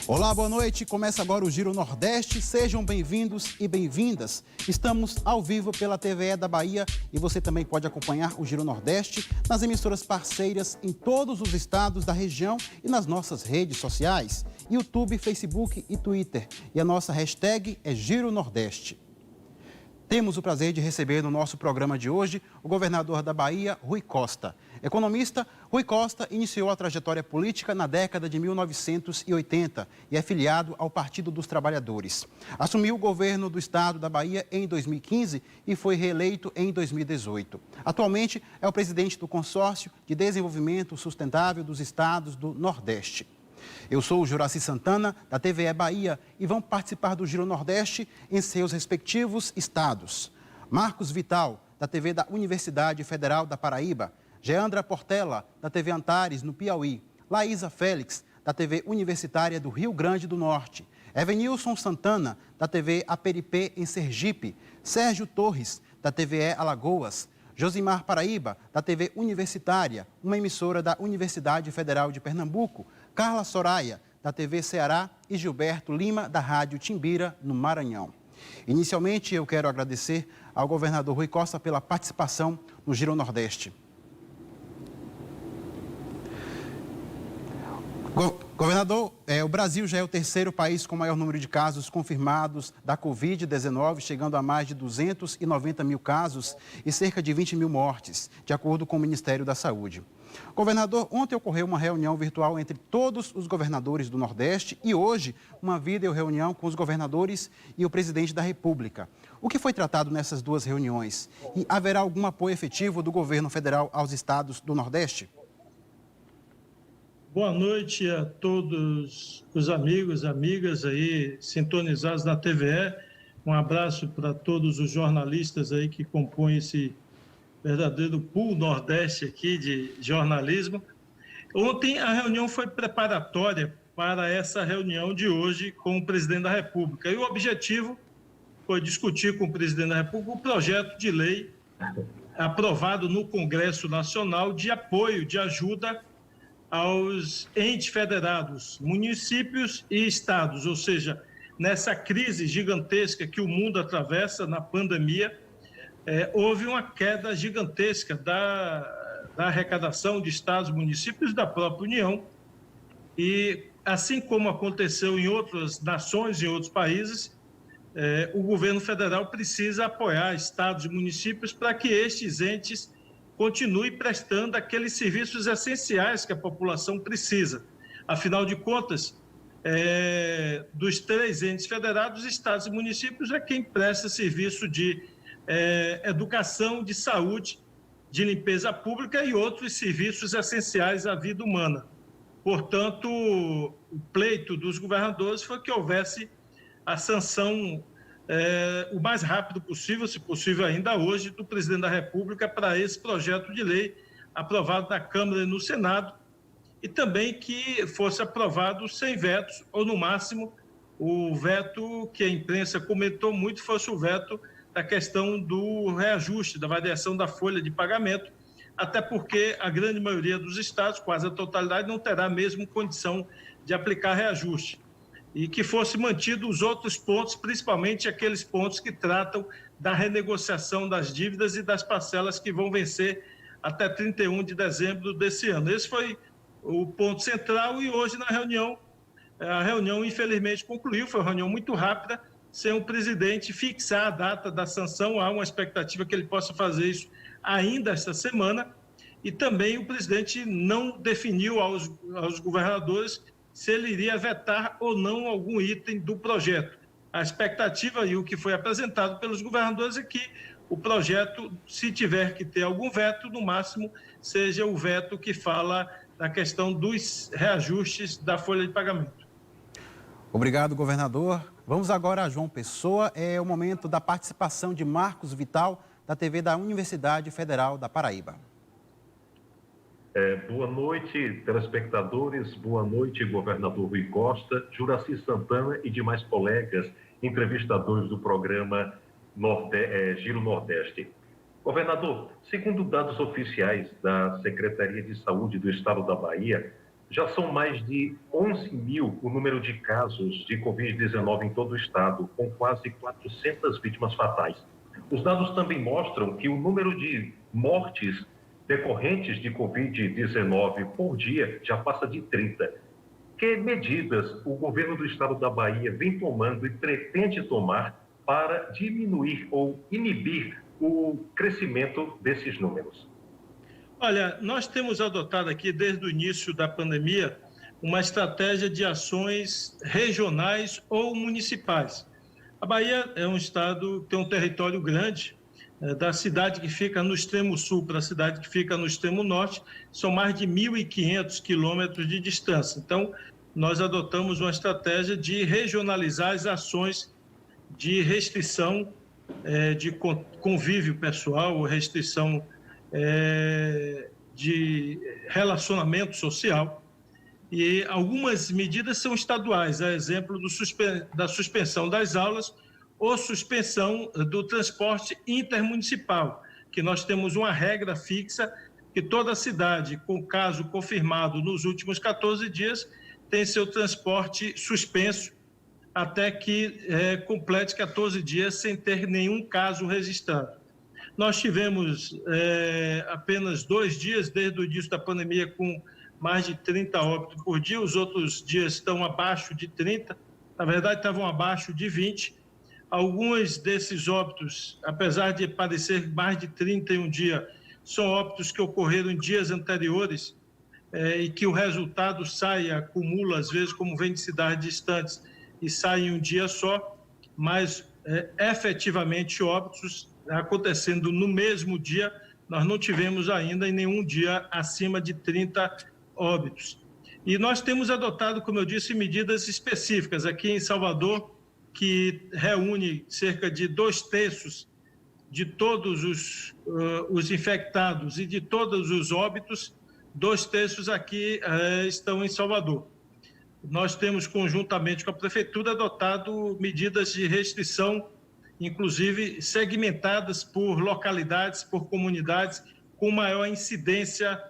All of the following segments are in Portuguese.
Olá, boa noite. Começa agora o Giro Nordeste. Sejam bem-vindos e bem-vindas. Estamos ao vivo pela TVE da Bahia e você também pode acompanhar o Giro Nordeste nas emissoras parceiras em todos os estados da região e nas nossas redes sociais, YouTube, Facebook e Twitter. E a nossa hashtag é Giro Nordeste. Temos o prazer de receber no nosso programa de hoje o governador da Bahia, Rui Costa. Economista, Rui Costa iniciou a trajetória política na década de 1980 e é filiado ao Partido dos Trabalhadores. Assumiu o governo do estado da Bahia em 2015 e foi reeleito em 2018. Atualmente é o presidente do Consórcio de Desenvolvimento Sustentável dos Estados do Nordeste. Eu sou o Juraci Santana, da TVE Bahia, e vão participar do Giro Nordeste em seus respectivos estados. Marcos Vital, da TV da Universidade Federal da Paraíba. Geandra Portela, da TV Antares, no Piauí. Laísa Félix, da TV Universitária do Rio Grande do Norte. Evenilson Santana, da TV Aperipê, em Sergipe. Sérgio Torres, da TVE Alagoas. Josimar Paraíba, da TV Universitária, uma emissora da Universidade Federal de Pernambuco. Carla Soraya, da TV Ceará, e Gilberto Lima, da Rádio Timbira, no Maranhão. Inicialmente, eu quero agradecer ao governador Rui Costa pela participação no Giro Nordeste. Governador, o Brasil já é o terceiro país com maior número de casos confirmados da Covid-19, chegando a mais de 290 mil casos e cerca de 20 mil mortes, de acordo com o Ministério da Saúde. Governador, ontem ocorreu uma reunião virtual entre todos os governadores do Nordeste e hoje uma videoreunião com os governadores e o presidente da República. O que foi tratado nessas duas reuniões? E haverá algum apoio efetivo do governo federal aos estados do Nordeste? Boa noite a todos os amigos, amigas aí sintonizados na TVE. Um abraço para todos os jornalistas aí que compõem esse verdadeiro pool Nordeste aqui de jornalismo. Ontem a reunião foi preparatória para essa reunião de hoje com o presidente da República. E o objetivo foi discutir com o presidente da República o projeto de lei aprovado no Congresso Nacional de apoio, de ajuda aos entes federados, municípios e estados, ou seja, nessa crise gigantesca que o mundo atravessa na pandemia, houve uma queda gigantesca da arrecadação de estados, municípios e da própria União. E, assim como aconteceu em outras nações, em outros países, o governo federal precisa apoiar estados e municípios para que estes entes continue prestando aqueles serviços essenciais que a população precisa. Afinal de contas, dos três entes federados, estados e municípios é quem presta serviço de educação, de saúde, de limpeza pública e outros serviços essenciais à vida humana. Portanto, o pleito dos governadores foi que houvesse a sanção o mais rápido possível, se possível ainda hoje, do presidente da República para esse projeto de lei aprovado na Câmara e no Senado, e também que fosse aprovado sem vetos, ou no máximo o veto que a imprensa comentou muito fosse o veto da questão do reajuste, da variação da folha de pagamento, até porque a grande maioria dos estados, quase a totalidade, não terá mesmo condição de aplicar reajuste. E que fosse mantido os outros pontos, principalmente aqueles pontos que tratam da renegociação das dívidas e das parcelas que vão vencer até 31 de dezembro desse ano. Esse foi o ponto central e hoje na reunião, a reunião infelizmente concluiu, foi uma reunião muito rápida, sem o presidente fixar a data da sanção. Há uma expectativa que ele possa fazer isso ainda esta semana, e também o presidente não definiu aos governadores se ele iria vetar ou não algum item do projeto. A expectativa e o que foi apresentado pelos governadores é que o projeto, se tiver que ter algum veto, no máximo seja o veto que fala da questão dos reajustes da folha de pagamento. Obrigado, governador. Vamos agora a João Pessoa. É o momento da participação de Marcos Vital, da TV da Universidade Federal da Paraíba. Boa noite, telespectadores. Boa noite, governador Rui Costa, Juraci Santana e demais colegas entrevistadores do programa Giro Nordeste. Governador, segundo dados oficiais da Secretaria de Saúde do Estado da Bahia, já são mais de 11 mil o número de casos de Covid-19 em todo o estado, com quase 400 vítimas fatais. Os dados também mostram que o número de mortes decorrentes de Covid-19 por dia já passa de 30. Que medidas o governo do estado da Bahia vem tomando e pretende tomar para diminuir ou inibir o crescimento desses números? Olha, nós temos adotado aqui, desde o início da pandemia, uma estratégia de ações regionais ou municipais. A Bahia é um estado que tem um território grande, da cidade que fica no extremo sul para a cidade que fica no extremo norte, são mais de 1.500 quilômetros de distância. Então, nós adotamos uma estratégia de regionalizar as ações de restrição de convívio pessoal, restrição de relacionamento social, e algumas medidas são estaduais, a exemplo da suspensão das aulas ou suspensão do transporte intermunicipal, que nós temos uma regra fixa que toda cidade com caso confirmado nos últimos 14 dias tem seu transporte suspenso até que complete 14 dias sem ter nenhum caso registrado. Nós tivemos apenas 2 dias desde o início da pandemia com mais de 30 óbitos por dia, os outros dias estão abaixo de 30, na verdade estavam abaixo de 20. Alguns desses óbitos, apesar de parecer mais de 30 em um dia, são óbitos que ocorreram em dias anteriores e que o resultado acumula, às vezes, como vem de cidades distantes, e sai em um dia só, mas efetivamente óbitos acontecendo no mesmo dia, nós não tivemos ainda em nenhum dia acima de 30 óbitos. E nós temos adotado, como eu disse, medidas específicas aqui em Salvador, que reúne cerca de 2/3 de todos os infectados e de todos os óbitos, 2/3 aqui estão em Salvador. Nós temos, conjuntamente com a Prefeitura, adotado medidas de restrição, inclusive segmentadas por localidades, por comunidades, com maior incidência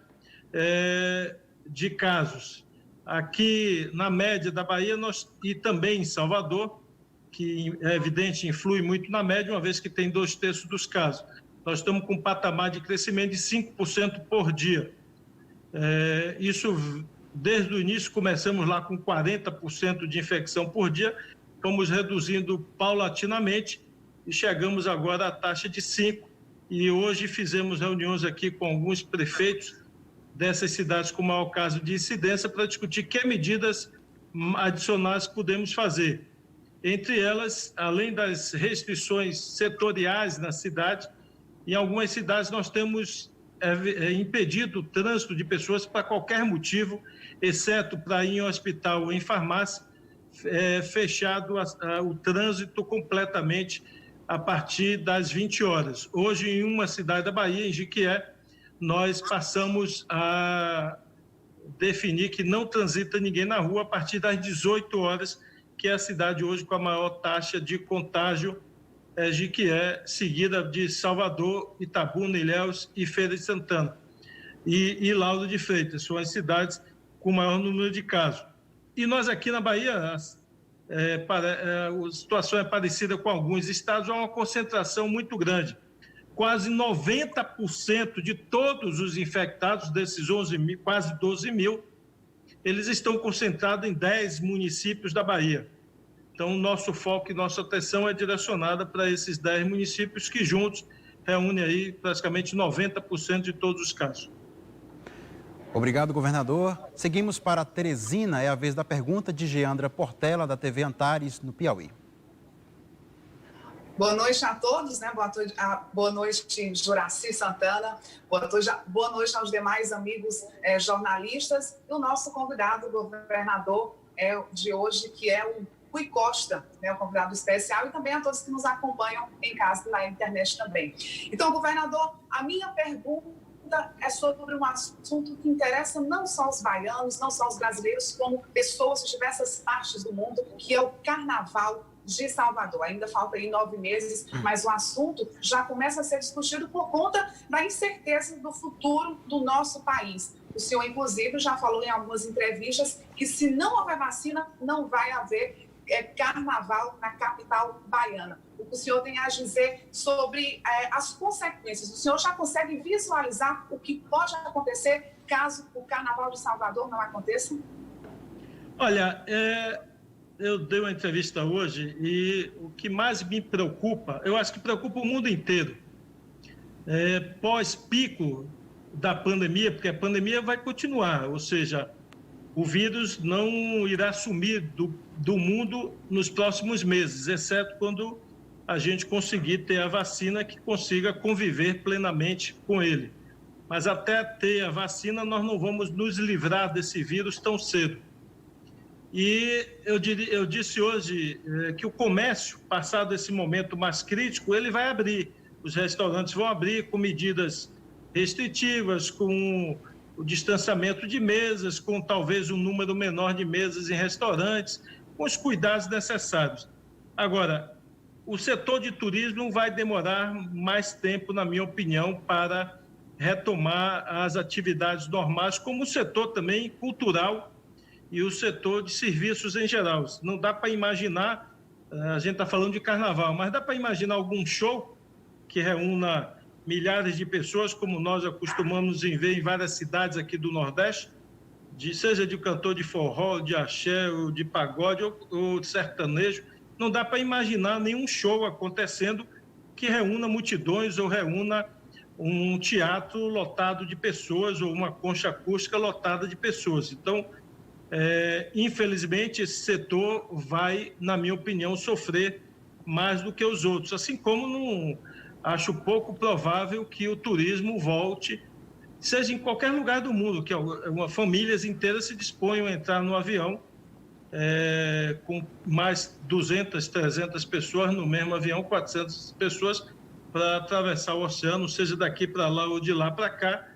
de casos. Aqui, na média da Bahia, e também em Salvador, que é evidente, influi muito na média, uma vez que tem 2/3 dos casos. Nós estamos com um patamar de crescimento de 5% por dia. Isso, desde o início, começamos lá com 40% de infecção por dia, fomos reduzindo paulatinamente e chegamos agora à taxa de 5%. E hoje fizemos reuniões aqui com alguns prefeitos dessas cidades com maior caso de incidência para discutir que medidas adicionais podemos fazer. Entre elas, além das restrições setoriais na cidade, em algumas cidades nós temos impedido o trânsito de pessoas para qualquer motivo, exceto para ir em hospital ou em farmácia, fechado o trânsito completamente a partir das 20 horas. Hoje, em uma cidade da Bahia, em Jequié, nós passamos a definir que não transita ninguém na rua a partir das 18 horas, que é a cidade hoje com a maior taxa de contágio, Jequié, seguida de Salvador, Itabuna, Ilhéus e Feira de Santana. e Lauro de Freitas. São as cidades com maior número de casos. E nós aqui na Bahia, a situação é parecida com alguns estados, há uma concentração muito grande. Quase 90% de todos os infectados, desses 11 mil, quase 12 mil, eles estão concentrados em 10 municípios da Bahia. Então, nosso foco e nossa atenção é direcionada para esses 10 municípios que juntos reúnem aí praticamente 90% de todos os casos. Obrigado, governador. Seguimos para Teresina. É a vez da pergunta de Geandra Portela, da TV Antares, no Piauí. Boa noite a todos, né? Boa noite, Juraci Santana. Boa noite aos demais amigos jornalistas. E o nosso convidado, o governador de hoje, que é o Rui Costa, né, o convidado especial, e também a todos que nos acompanham em casa e na internet também. Então, governador, a minha pergunta é sobre um assunto que interessa não só os baianos, não só os brasileiros, como pessoas de diversas partes do mundo, que é o Carnaval de Salvador. Ainda falta aí 9 meses, mas o assunto já começa a ser discutido por conta da incerteza do futuro do nosso país. O senhor, inclusive, já falou em algumas entrevistas que se não houver vacina, não vai haver carnaval na capital baiana. O que o senhor tem a dizer sobre as consequências? O senhor já consegue visualizar o que pode acontecer caso o Carnaval de Salvador não aconteça? Olha, eu dei uma entrevista hoje e o que mais me preocupa, eu acho que preocupa o mundo inteiro, pós-pico da pandemia, porque a pandemia vai continuar, ou seja, o vírus não irá sumir do mundo nos próximos meses, exceto quando a gente conseguir ter a vacina que consiga conviver plenamente com ele. Mas até ter a vacina, nós não vamos nos livrar desse vírus tão cedo. E eu disse hoje que o comércio, passado esse momento mais crítico, ele vai abrir. Os restaurantes vão abrir com medidas restritivas, com o distanciamento de mesas, com talvez um número menor de mesas em restaurantes, com os cuidados necessários. Agora, o setor de turismo vai demorar mais tempo, na minha opinião, para retomar as atividades normais, como o setor também cultural e o setor de serviços em geral. Não dá para imaginar, a gente está falando de carnaval, mas dá para imaginar algum show que reúna milhares de pessoas, como nós acostumamos em ver em várias cidades aqui do Nordeste, seja de cantor de forró, de axé, ou de pagode ou de sertanejo. Não dá para imaginar nenhum show acontecendo que reúna multidões ou reúna um teatro lotado de pessoas ou uma concha acústica lotada de pessoas. Então, infelizmente, esse setor vai, na minha opinião, sofrer mais do que os outros, assim como não acho pouco provável que o turismo volte, seja em qualquer lugar do mundo, que famílias inteiras se disponham a entrar no avião com mais 200, 300 pessoas no mesmo avião, 400 pessoas para atravessar o oceano, seja daqui para lá ou de lá para cá,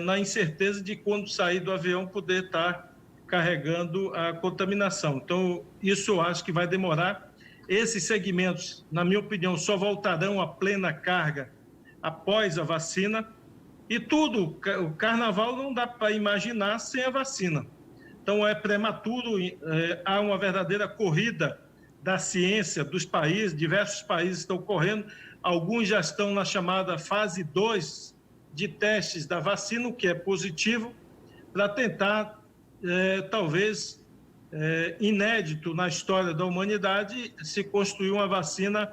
na incerteza de quando sair do avião poder estar carregando a contaminação. Então, isso eu acho que vai demorar. Esses segmentos, na minha opinião, só voltarão à plena carga após a vacina. E o carnaval não dá para imaginar sem a vacina. Então, é prematuro, há uma verdadeira corrida da ciência dos países, diversos países estão correndo, alguns já estão na chamada fase 2 de testes da vacina, o que é positivo, para tentar, talvez, inédito na história da humanidade, se construir uma vacina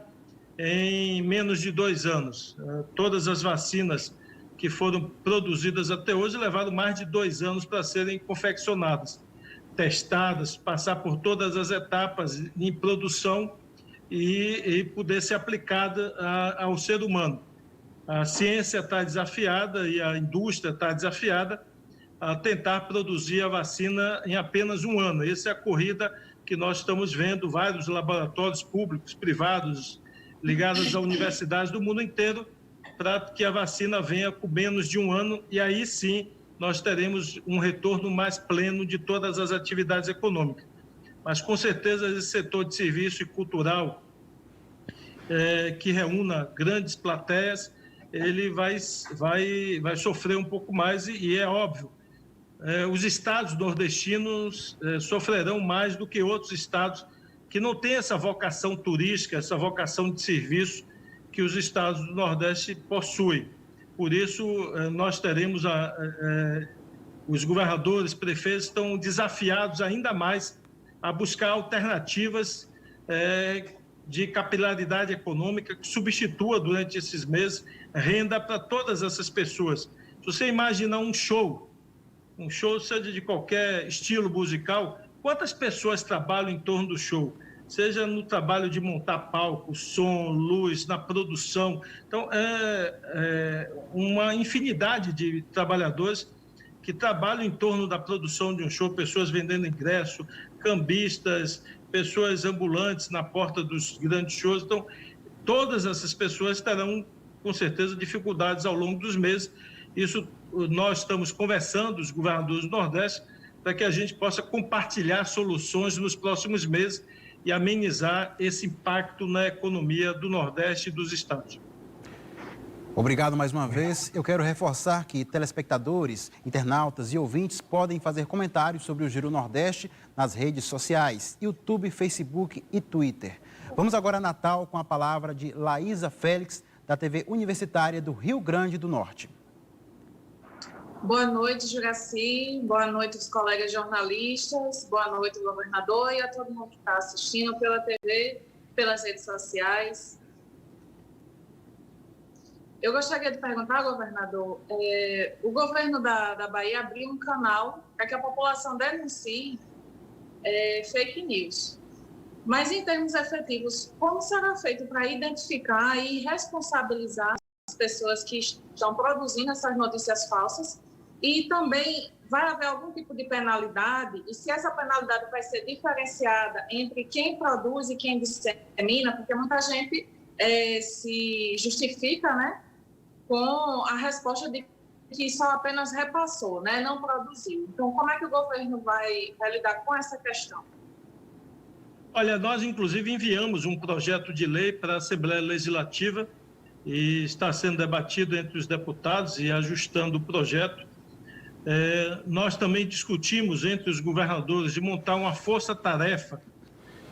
em menos de 2 anos. Todas as vacinas que foram produzidas até hoje levaram mais de 2 anos para serem confeccionadas, testadas, passar por todas as etapas em produção e poder ser aplicada ao ser humano. A ciência está desafiada e a indústria está desafiada a tentar produzir a vacina em apenas 1 ano. Essa é a corrida que nós estamos vendo, vários laboratórios públicos, privados, ligados a universidades do mundo inteiro, para que a vacina venha com menos de 1 ano, e aí sim nós teremos um retorno mais pleno de todas as atividades econômicas. Mas com certeza esse setor de serviço e cultural, que reúna grandes plateias, ele vai sofrer um pouco mais e é óbvio. Os estados nordestinos sofrerão mais do que outros estados que não têm essa vocação turística, essa vocação de serviço que os estados do Nordeste possuem. Por isso, nós teremos os governadores, prefeitos estão desafiados ainda mais a buscar alternativas de capilaridade econômica que substitua durante esses meses renda para todas essas pessoas. Se você imaginar um show, seja de qualquer estilo musical, quantas pessoas trabalham em torno do show? Seja no trabalho de montar palco, som, luz, na produção. Então, uma infinidade de trabalhadores que trabalham em torno da produção de um show, pessoas vendendo ingresso, cambistas, pessoas ambulantes na porta dos grandes shows. Então, todas essas pessoas terão, com certeza, dificuldades ao longo dos meses. Isso nós estamos conversando, os governadores do Nordeste, para que a gente possa compartilhar soluções nos próximos meses e amenizar esse impacto na economia do Nordeste e dos estados. Obrigado mais uma vez. Eu quero reforçar que telespectadores, internautas e ouvintes podem fazer comentários sobre o Giro Nordeste nas redes sociais, YouTube, Facebook e Twitter. Vamos agora a Natal com a palavra de Laísa Félix, da TV Universitária do Rio Grande do Norte. Boa noite, Juraci. Boa noite, os colegas jornalistas. Boa noite, governador, e a todo mundo que está assistindo pela TV, pelas redes sociais. Eu gostaria de perguntar, governador, o governo da Bahia abriu um canal para que a população denuncie fake news. Mas, em termos efetivos, como será feito para identificar e responsabilizar as pessoas que estão produzindo essas notícias falsas? E também vai haver algum tipo de penalidade? E se essa penalidade vai ser diferenciada entre quem produz e quem dissemina? Porque muita gente se justifica, né, com a resposta de que só apenas repassou, né, não produziu. Então, como é que o governo vai lidar com essa questão? Olha, nós, inclusive, enviamos um projeto de lei para a Assembleia Legislativa e está sendo debatido entre os deputados e ajustando o projeto. Nós também discutimos entre os governadores de montar uma força-tarefa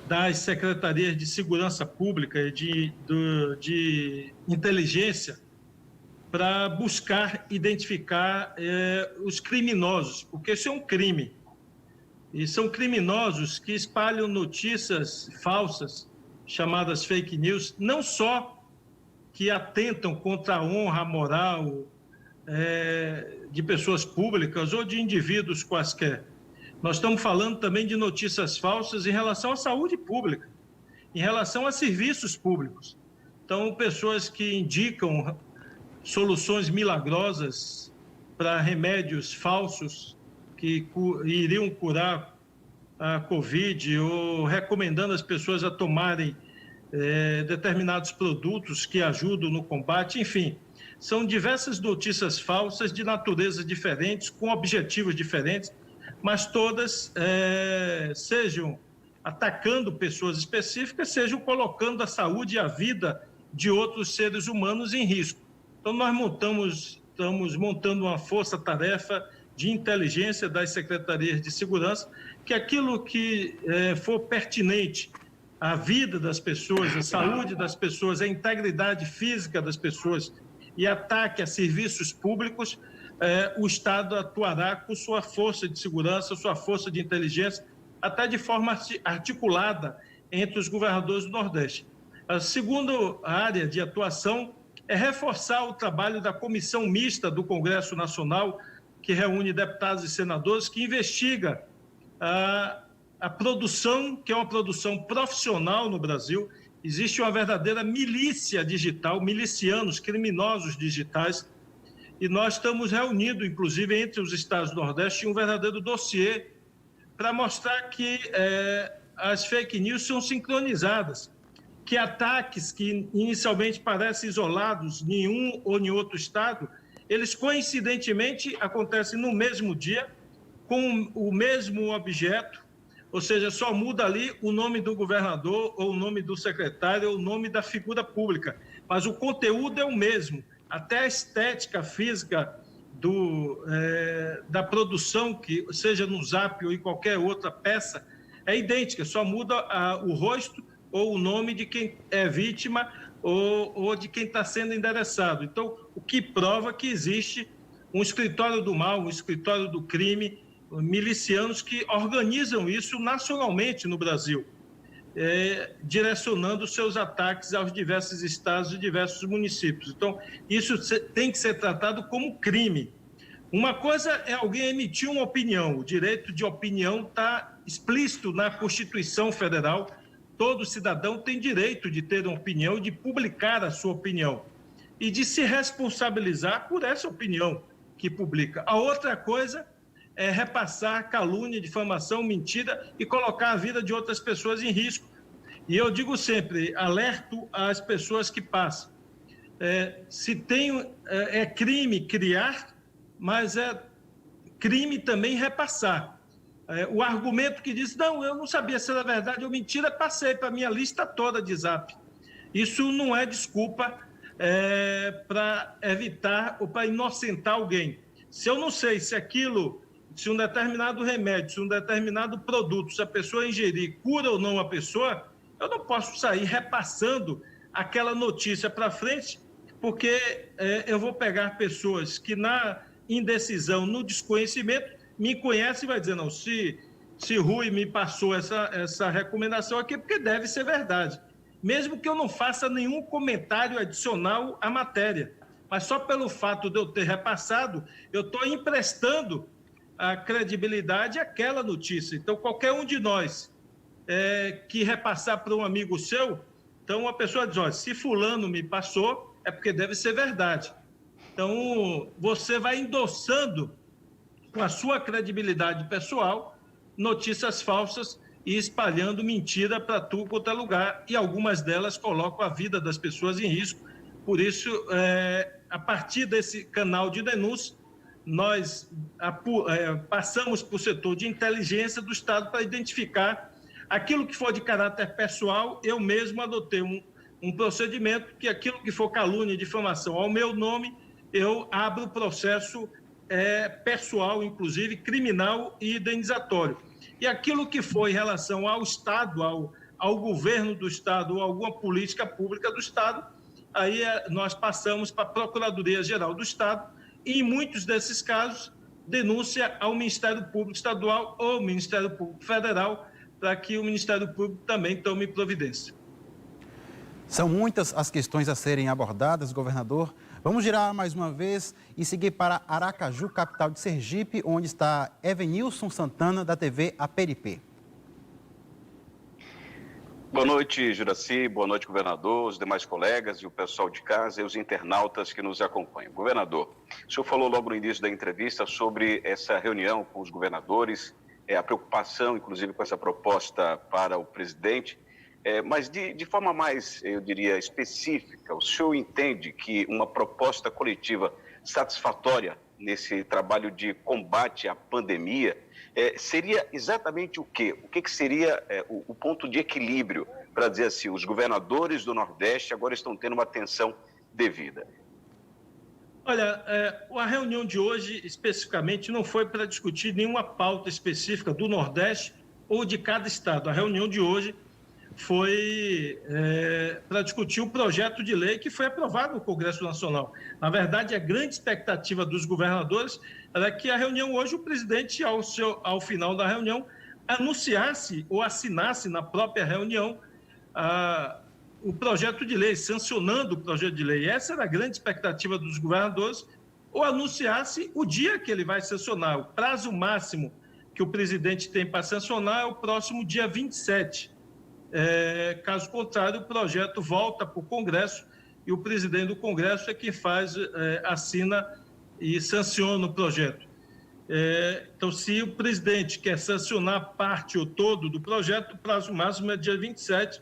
das secretarias de segurança pública e de inteligência para buscar identificar os criminosos, porque isso é um crime. E são criminosos que espalham notícias falsas, chamadas fake news, não só que atentam contra a honra, a moral de pessoas públicas ou de indivíduos quaisquer. Nós estamos falando também de notícias falsas em relação à saúde pública, em relação a serviços públicos. Então, pessoas que indicam soluções milagrosas para remédios falsos que iriam curar a Covid ou recomendando as pessoas a tomarem determinados produtos que ajudam no combate, enfim. São diversas notícias falsas de naturezas diferentes, com objetivos diferentes, mas todas sejam atacando pessoas específicas, sejam colocando a saúde e a vida de outros seres humanos em risco. Então, nós estamos montando uma força-tarefa de inteligência das secretarias de segurança, que aquilo que for pertinente à vida das pessoas, à saúde das pessoas, à integridade física das pessoas e ataque a serviços públicos, o Estado atuará com sua força de segurança, sua força de inteligência, até de forma articulada entre os governadores do Nordeste. A segunda área de atuação é reforçar o trabalho da Comissão Mista do Congresso Nacional, que reúne deputados e senadores, que investiga a produção, que é uma produção profissional no Brasil. Existe uma verdadeira milícia digital, milicianos, criminosos digitais, e nós estamos reunindo, inclusive, entre os estados do Nordeste, um verdadeiro dossiê para mostrar que as fake news são sincronizadas, que ataques que inicialmente parecem isolados em um ou em outro estado, eles coincidentemente acontecem no mesmo dia, com o mesmo objeto, ou seja, só muda ali o nome do governador, ou o nome do secretário, ou o nome da figura pública, mas o conteúdo é o mesmo. até a estética física da produção, que seja no Zap ou em qualquer outra peça, é idêntica, só muda o rosto ou o nome de quem é vítima ou de quem está sendo endereçado. Então, o que prova que existe um escritório do mal, um escritório do crime, milicianos que organizam isso nacionalmente no Brasil, direcionando seus ataques aos diversos estados e diversos municípios. Então, isso tem que ser tratado como crime. Uma coisa é alguém emitir uma opinião, o direito de opinião está explícito na Constituição Federal, todo cidadão tem direito de ter uma opinião, de publicar a sua opinião e de se responsabilizar por essa opinião que publica. A outra coisa é repassar calúnia, difamação, mentira e colocar a vida de outras pessoas em risco. E eu digo sempre, alerto às pessoas que passam. É crime criar, mas é crime também repassar. O argumento que diz, não, eu não sabia se era verdade ou mentira, passei para a minha lista toda de Zap. Isso não é desculpa para evitar ou para inocentar alguém. Se eu não sei se se um determinado remédio, se um determinado produto, se a pessoa ingerir, cura ou não a pessoa, eu não posso sair repassando aquela notícia para frente, porque eu vou pegar pessoas que na indecisão, no desconhecimento, me conhecem e vai dizer, não, se Rui me passou essa recomendação aqui, porque deve ser verdade. Mesmo que eu não faça nenhum comentário adicional à matéria. Mas só pelo fato de eu ter repassado, eu estou emprestando a credibilidade àquela notícia. Então, qualquer um de nós que repassar para um amigo seu, então a pessoa diz, olha, se fulano me passou, é porque deve ser verdade. Então, você vai endossando com a sua credibilidade pessoal notícias falsas e espalhando mentira para tudo quanto é lugar, e algumas delas colocam a vida das pessoas em risco. Por isso, a partir desse canal de denúncia, nós passamos para o setor de inteligência do Estado para identificar aquilo que for de caráter pessoal. Eu mesmo adotei um procedimento que aquilo que for calúnia e difamação ao meu nome, eu abro o processo pessoal, inclusive criminal e indenizatório. E aquilo que for em relação ao Estado, ao governo do Estado ou alguma política pública do Estado, aí nós passamos para a Procuradoria-Geral do Estado e, em muitos desses casos, denúncia ao Ministério Público Estadual ou Ministério Público Federal, para que o Ministério Público também tome providência. São muitas as questões a serem abordadas, governador. Vamos girar mais uma vez e seguir para Aracaju, capital de Sergipe, onde está Evenilson Santana, da TV APRP. Boa noite, Juraci. Boa noite, governador, os demais colegas e o pessoal de casa e os internautas que nos acompanham. Governador, o senhor falou logo no início da entrevista sobre essa reunião com os governadores, a preocupação, inclusive, com essa proposta para o presidente. Mas de forma mais, eu diria, específica, o senhor entende que uma proposta coletiva satisfatória nesse trabalho de combate à pandemia seria exatamente o quê? O que seria o ponto de equilíbrio para dizer assim, os governadores do Nordeste agora estão tendo uma atenção devida? Olha, a reunião de hoje, especificamente, não foi para discutir nenhuma pauta específica do Nordeste ou de cada estado. A reunião de hoje foi para discutir o projeto de lei que foi aprovado no Congresso Nacional. Na verdade, a grande expectativa dos governadores era que a reunião hoje, o presidente, ao final da reunião, anunciasse ou assinasse na própria reunião o projeto de lei, sancionando o projeto de lei. Essa era a grande expectativa dos governadores, ou anunciasse o dia que ele vai sancionar. O prazo máximo que o presidente tem para sancionar é o próximo dia 27. Caso contrário, o projeto volta para o Congresso e o presidente do Congresso é quem assina e sanciona o projeto. Então, se o presidente quer sancionar parte ou todo do projeto, o prazo máximo é dia 27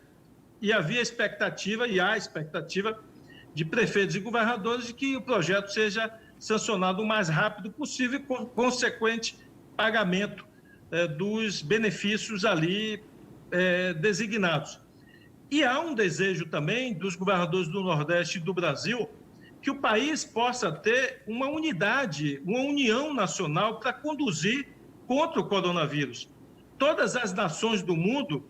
e havia expectativa, e há expectativa, de prefeitos e governadores de que o projeto seja sancionado o mais rápido possível com consequente pagamento dos benefícios ali designados. E há um desejo também dos governadores do Nordeste e do Brasil que o país possa ter uma unidade, uma união nacional para conduzir contra o coronavírus. Todas as nações do mundo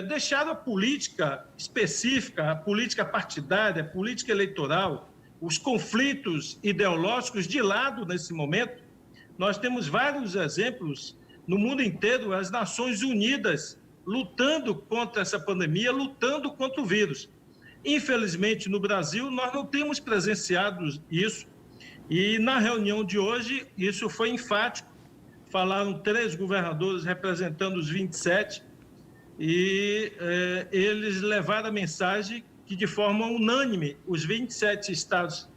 deixaram a política específica, a política partidária, a política eleitoral, os conflitos ideológicos de lado nesse momento. Nós temos vários exemplos no mundo inteiro, as Nações Unidas lutando contra essa pandemia, lutando contra o vírus. Infelizmente, no Brasil, nós não temos presenciado isso. E na reunião de hoje, isso foi enfático. Falaram 3 governadores representando os 27 e eles levaram a mensagem que, de forma unânime, os 27 estados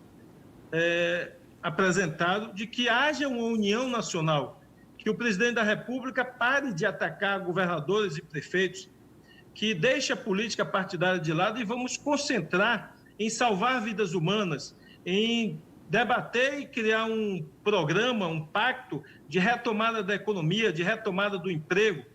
apresentaram de que haja uma união nacional, que o presidente da República pare de atacar governadores e prefeitos, que deixe a política partidária de lado e vamos concentrar em salvar vidas humanas, em debater e criar um programa, um pacto de retomada da economia, de retomada do emprego.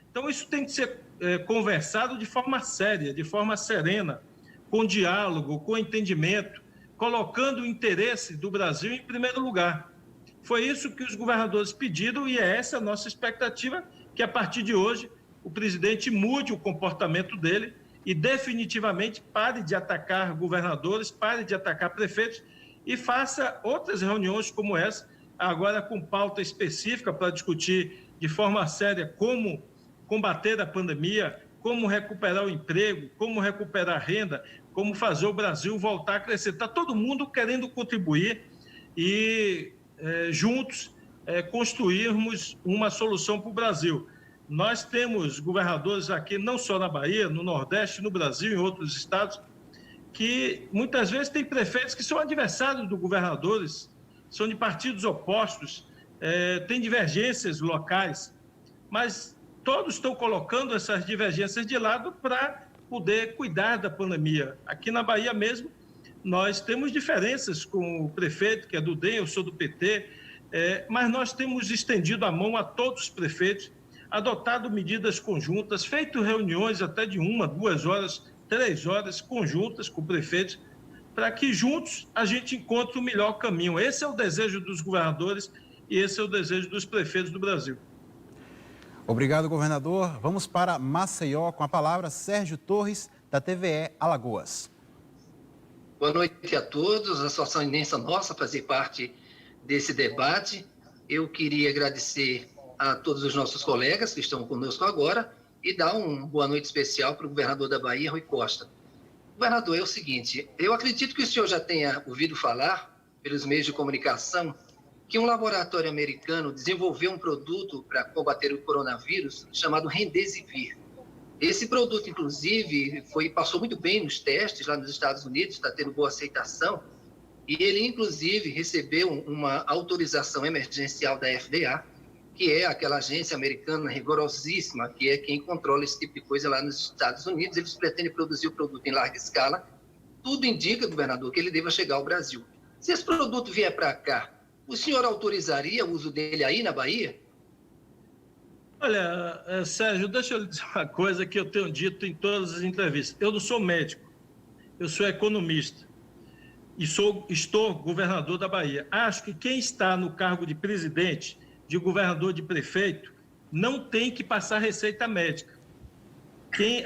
Então, isso tem que ser conversado de forma séria, de forma serena, com diálogo, com entendimento, colocando o interesse do Brasil em primeiro lugar. Foi isso que os governadores pediram e é essa a nossa expectativa, que a partir de hoje o presidente mude o comportamento dele e definitivamente pare de atacar governadores, pare de atacar prefeitos e faça outras reuniões como essa, agora com pauta específica para discutir de forma séria como combater a pandemia, como recuperar o emprego, como recuperar a renda, como fazer o Brasil voltar a crescer. Está todo mundo querendo contribuir e juntos construirmos uma solução para o Brasil. Nós temos governadores aqui, não só na Bahia, no Nordeste, no Brasil, em outros estados, que muitas vezes tem prefeitos que são adversários dos governadores, são de partidos opostos, tem divergências locais, mas todos estão colocando essas divergências de lado para poder cuidar da pandemia. Aqui na Bahia mesmo, nós temos diferenças com o prefeito, que é do DEM, eu sou do PT, mas nós temos estendido a mão a todos os prefeitos, adotado medidas conjuntas, feito reuniões até de 1, 2 horas, 3 horas conjuntas com prefeitos, para que juntos a gente encontre o melhor caminho. Esse é o desejo dos governadores e esse é o desejo dos prefeitos do Brasil. Obrigado, governador. Vamos para Maceió com a palavra Sérgio Torres, da TVE Alagoas. Boa noite a todos. A satisfação imensa nossa fazer parte desse debate. Eu queria agradecer a todos os nossos colegas que estão conosco agora e dar uma boa noite especial para o governador da Bahia, Rui Costa. Governador, é o seguinte, eu acredito que o senhor já tenha ouvido falar, pelos meios de comunicação, que um laboratório americano desenvolveu um produto para combater o coronavírus chamado Remdesivir. Esse produto, inclusive, passou muito bem nos testes lá nos Estados Unidos, está tendo boa aceitação, e ele, inclusive, recebeu uma autorização emergencial da FDA, que é aquela agência americana rigorosíssima, que é quem controla esse tipo de coisa lá nos Estados Unidos. Eles pretendem produzir o produto em larga escala. Tudo indica, governador, que ele deva chegar ao Brasil. Se esse produto vier para cá, o senhor autorizaria o uso dele aí na Bahia? Olha, Sérgio, deixa eu lhe dizer uma coisa que eu tenho dito em todas as entrevistas. Eu não sou médico, eu sou economista e estou governador da Bahia. Acho que quem está no cargo de presidente, de governador, de prefeito, não tem que passar receita médica.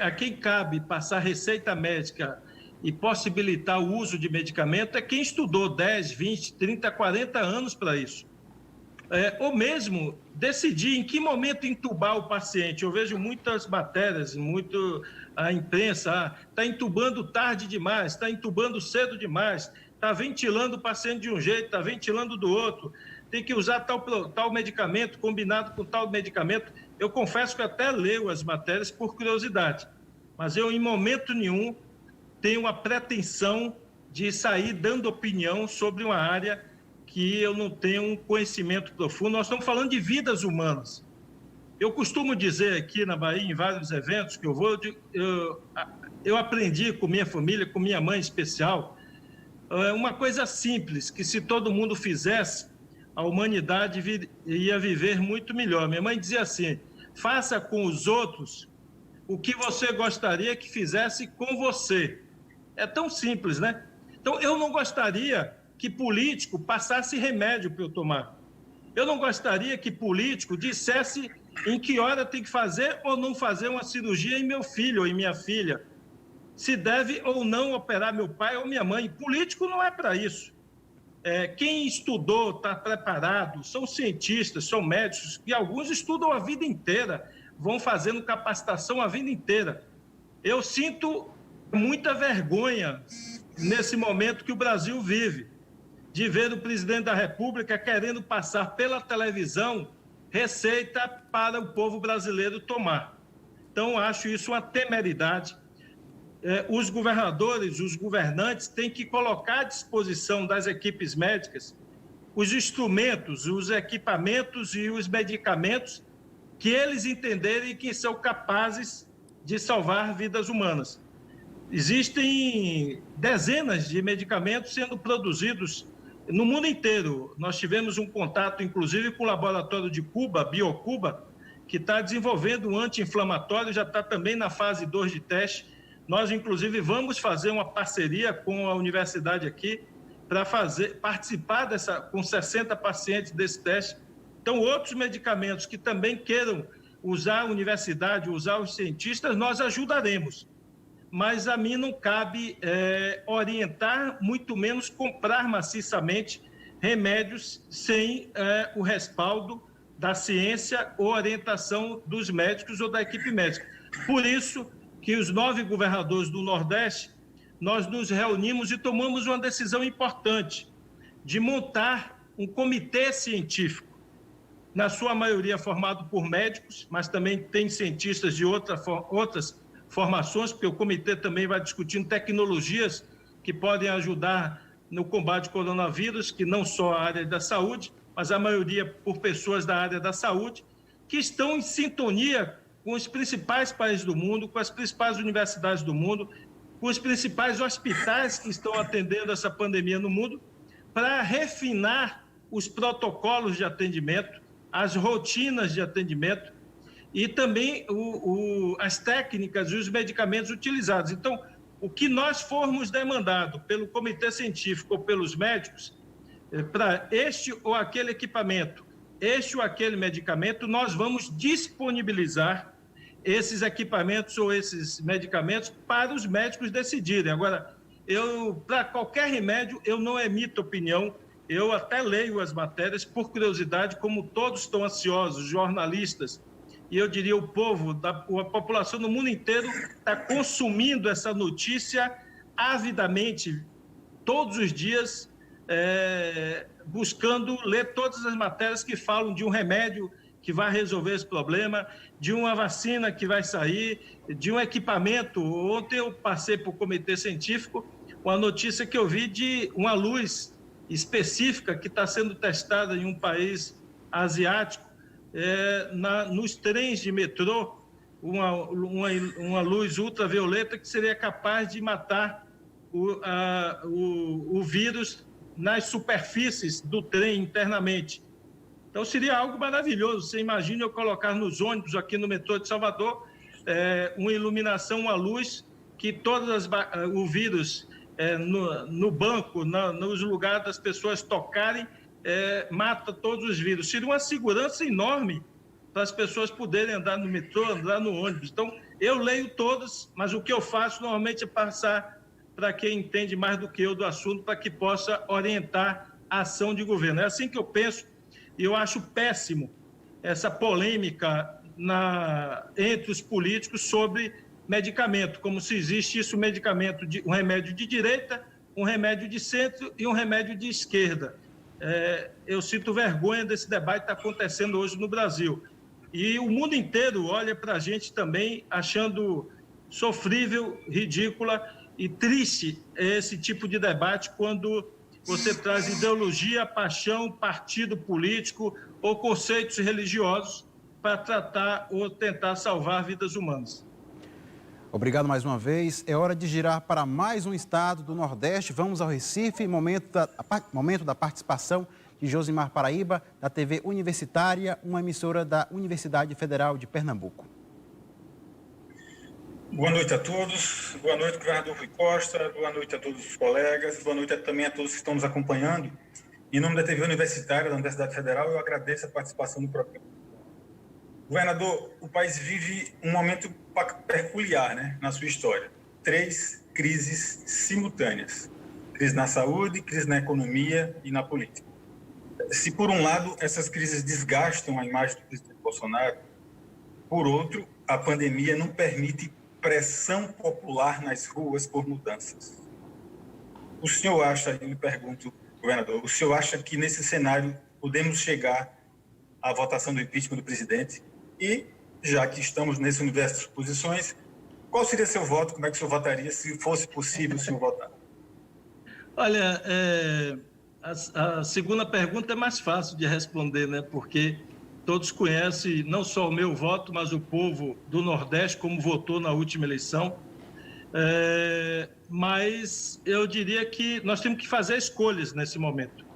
A quem cabe passar receita médica e possibilitar o uso de medicamento é quem estudou 10, 20, 30, 40 anos para isso. Ou mesmo decidir em que momento entubar o paciente. Eu vejo muitas matérias, a imprensa, está entubando tarde demais, está entubando cedo demais, está ventilando o paciente de um jeito, está ventilando do outro, tem que usar tal medicamento, combinado com tal medicamento. Eu confesso que até leio as matérias por curiosidade, mas eu, em momento nenhum, tenho a pretensão de sair dando opinião sobre uma área que eu não tenho um conhecimento profundo. Nós estamos falando de vidas humanas. Eu costumo dizer aqui na Bahia, em vários eventos que eu vou, eu aprendi com minha família, com minha mãe em especial, uma coisa simples, que se todo mundo fizesse, a humanidade ia viver muito melhor. Minha mãe dizia assim: faça com os outros o que você gostaria que fizesse com você. É tão simples, né? Então, Então, eu não gostaria que político passasse remédio para eu tomar. Eu não gostaria que político dissesse em que hora tem que fazer ou não fazer uma cirurgia em meu filho ou em minha filha, se deve ou não operar meu pai ou minha mãe. Político não é para isso. Quem estudou, está preparado, são cientistas, são médicos, e alguns estudam a vida inteira, vão fazendo capacitação a vida inteira. Eu sinto muita vergonha nesse momento que o Brasil vive, de ver o presidente da República querendo passar pela televisão receita para o povo brasileiro tomar. Então, acho isso uma temeridade. Os governadores, os governantes têm que colocar à disposição das equipes médicas os instrumentos, os equipamentos e os medicamentos que eles entenderem que são capazes de salvar vidas humanas. Existem dezenas de medicamentos sendo produzidos no mundo inteiro. Nós tivemos um contato, inclusive, com o laboratório de Cuba, Biocuba, que está desenvolvendo um anti-inflamatório, já está também na fase 2 de teste. Nós, inclusive, vamos fazer uma parceria com a universidade aqui para participar com 60 pacientes desse teste. Então, outros medicamentos que também queiram usar a universidade, usar os cientistas, nós ajudaremos. Mas a mim não cabe orientar, muito menos comprar maciçamente remédios sem o respaldo da ciência ou orientação dos médicos ou da equipe médica. Por isso que os 9 governadores do Nordeste, nós nos reunimos e tomamos uma decisão importante de montar um comitê científico, na sua maioria formado por médicos, mas também tem cientistas de outras formações, porque o comitê também vai discutindo tecnologias que podem ajudar no combate ao coronavírus, que não só a área da saúde, mas a maioria por pessoas da área da saúde, que estão em sintonia com os principais países do mundo, com as principais universidades do mundo, com os principais hospitais que estão atendendo essa pandemia no mundo, para refinar os protocolos de atendimento, as rotinas de atendimento, e também as técnicas e os medicamentos utilizados. Então, o que nós formos demandado pelo comitê científico ou pelos médicos, para este ou aquele equipamento, este ou aquele medicamento, nós vamos disponibilizar esses equipamentos ou esses medicamentos para os médicos decidirem. Agora, para qualquer remédio, eu não emito opinião, eu até leio as matérias por curiosidade, como todos estão ansiosos, jornalistas, e eu diria o povo, a população no mundo inteiro está consumindo essa notícia avidamente, todos os dias, buscando ler todas as matérias que falam de um remédio que vai resolver esse problema, de uma vacina que vai sair, de um equipamento. Ontem eu passei para o comitê científico uma notícia que eu vi de uma luz específica que está sendo testada em um país asiático, nos trens de metrô, uma luz ultravioleta que seria capaz de matar o vírus nas superfícies do trem internamente. Então, seria algo maravilhoso. Você imagina eu colocar nos ônibus aqui no metrô de Salvador uma iluminação, uma luz que o vírus no banco, nos lugares das pessoas tocarem, mata todos os vírus. Seria uma segurança enorme para as pessoas poderem andar no metrô, andar no ônibus. Então, eu leio todas, mas o que eu faço normalmente é passar para quem entende mais do que eu do assunto, para que possa orientar a ação de governo. É assim que eu penso, e eu acho péssimo essa polêmica entre os políticos sobre medicamento, como se existe um remédio de direita, um remédio de centro e um remédio de esquerda. Eu sinto vergonha desse debate que está acontecendo hoje no Brasil. E o mundo inteiro olha para a gente também achando sofrível, ridícula e triste esse tipo de debate quando você traz ideologia, paixão, partido político ou conceitos religiosos para tratar ou tentar salvar vidas humanas. Obrigado mais uma vez. É hora de girar para mais um estado do Nordeste. Vamos ao Recife, momento da participação de Josimar Paraíba, da TV Universitária, uma emissora da Universidade Federal de Pernambuco. Boa noite a todos, boa noite, governador Rui Costa, boa noite a todos os colegas, boa noite também a todos que estão nos acompanhando. Em nome da TV Universitária da Universidade Federal, eu agradeço a participação no programa. Governador, o país vive um momento peculiar, né, na sua história. 3 crises simultâneas. Crise na saúde, crise na economia e na política. Se, por um lado, essas crises desgastam a imagem do presidente Bolsonaro, por outro, a pandemia não permite pressão popular nas ruas por mudanças. O senhor acha, eu lhe pergunto, governador, o senhor acha que nesse cenário podemos chegar à votação do impeachment do presidente? E, já que estamos nesse universo de posições, qual seria seu voto? Como é que o senhor votaria se fosse possível o senhor votar? Olha, a segunda pergunta é mais fácil de responder, né? Porque todos conhecem não só o meu voto, mas o povo do Nordeste, como votou na última eleição. Mas eu diria que nós temos que fazer escolhas nesse momento.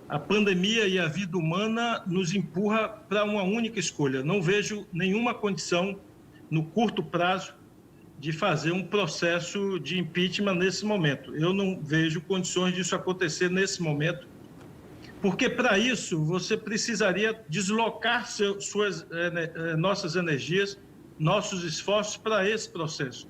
A pandemia e a vida humana nos empurra para uma única escolha. Não vejo nenhuma condição, no curto prazo, de fazer um processo de impeachment nesse momento. Eu não vejo condições disso acontecer nesse momento, porque para isso você precisaria deslocar nossas energias, nossos esforços para esse processo.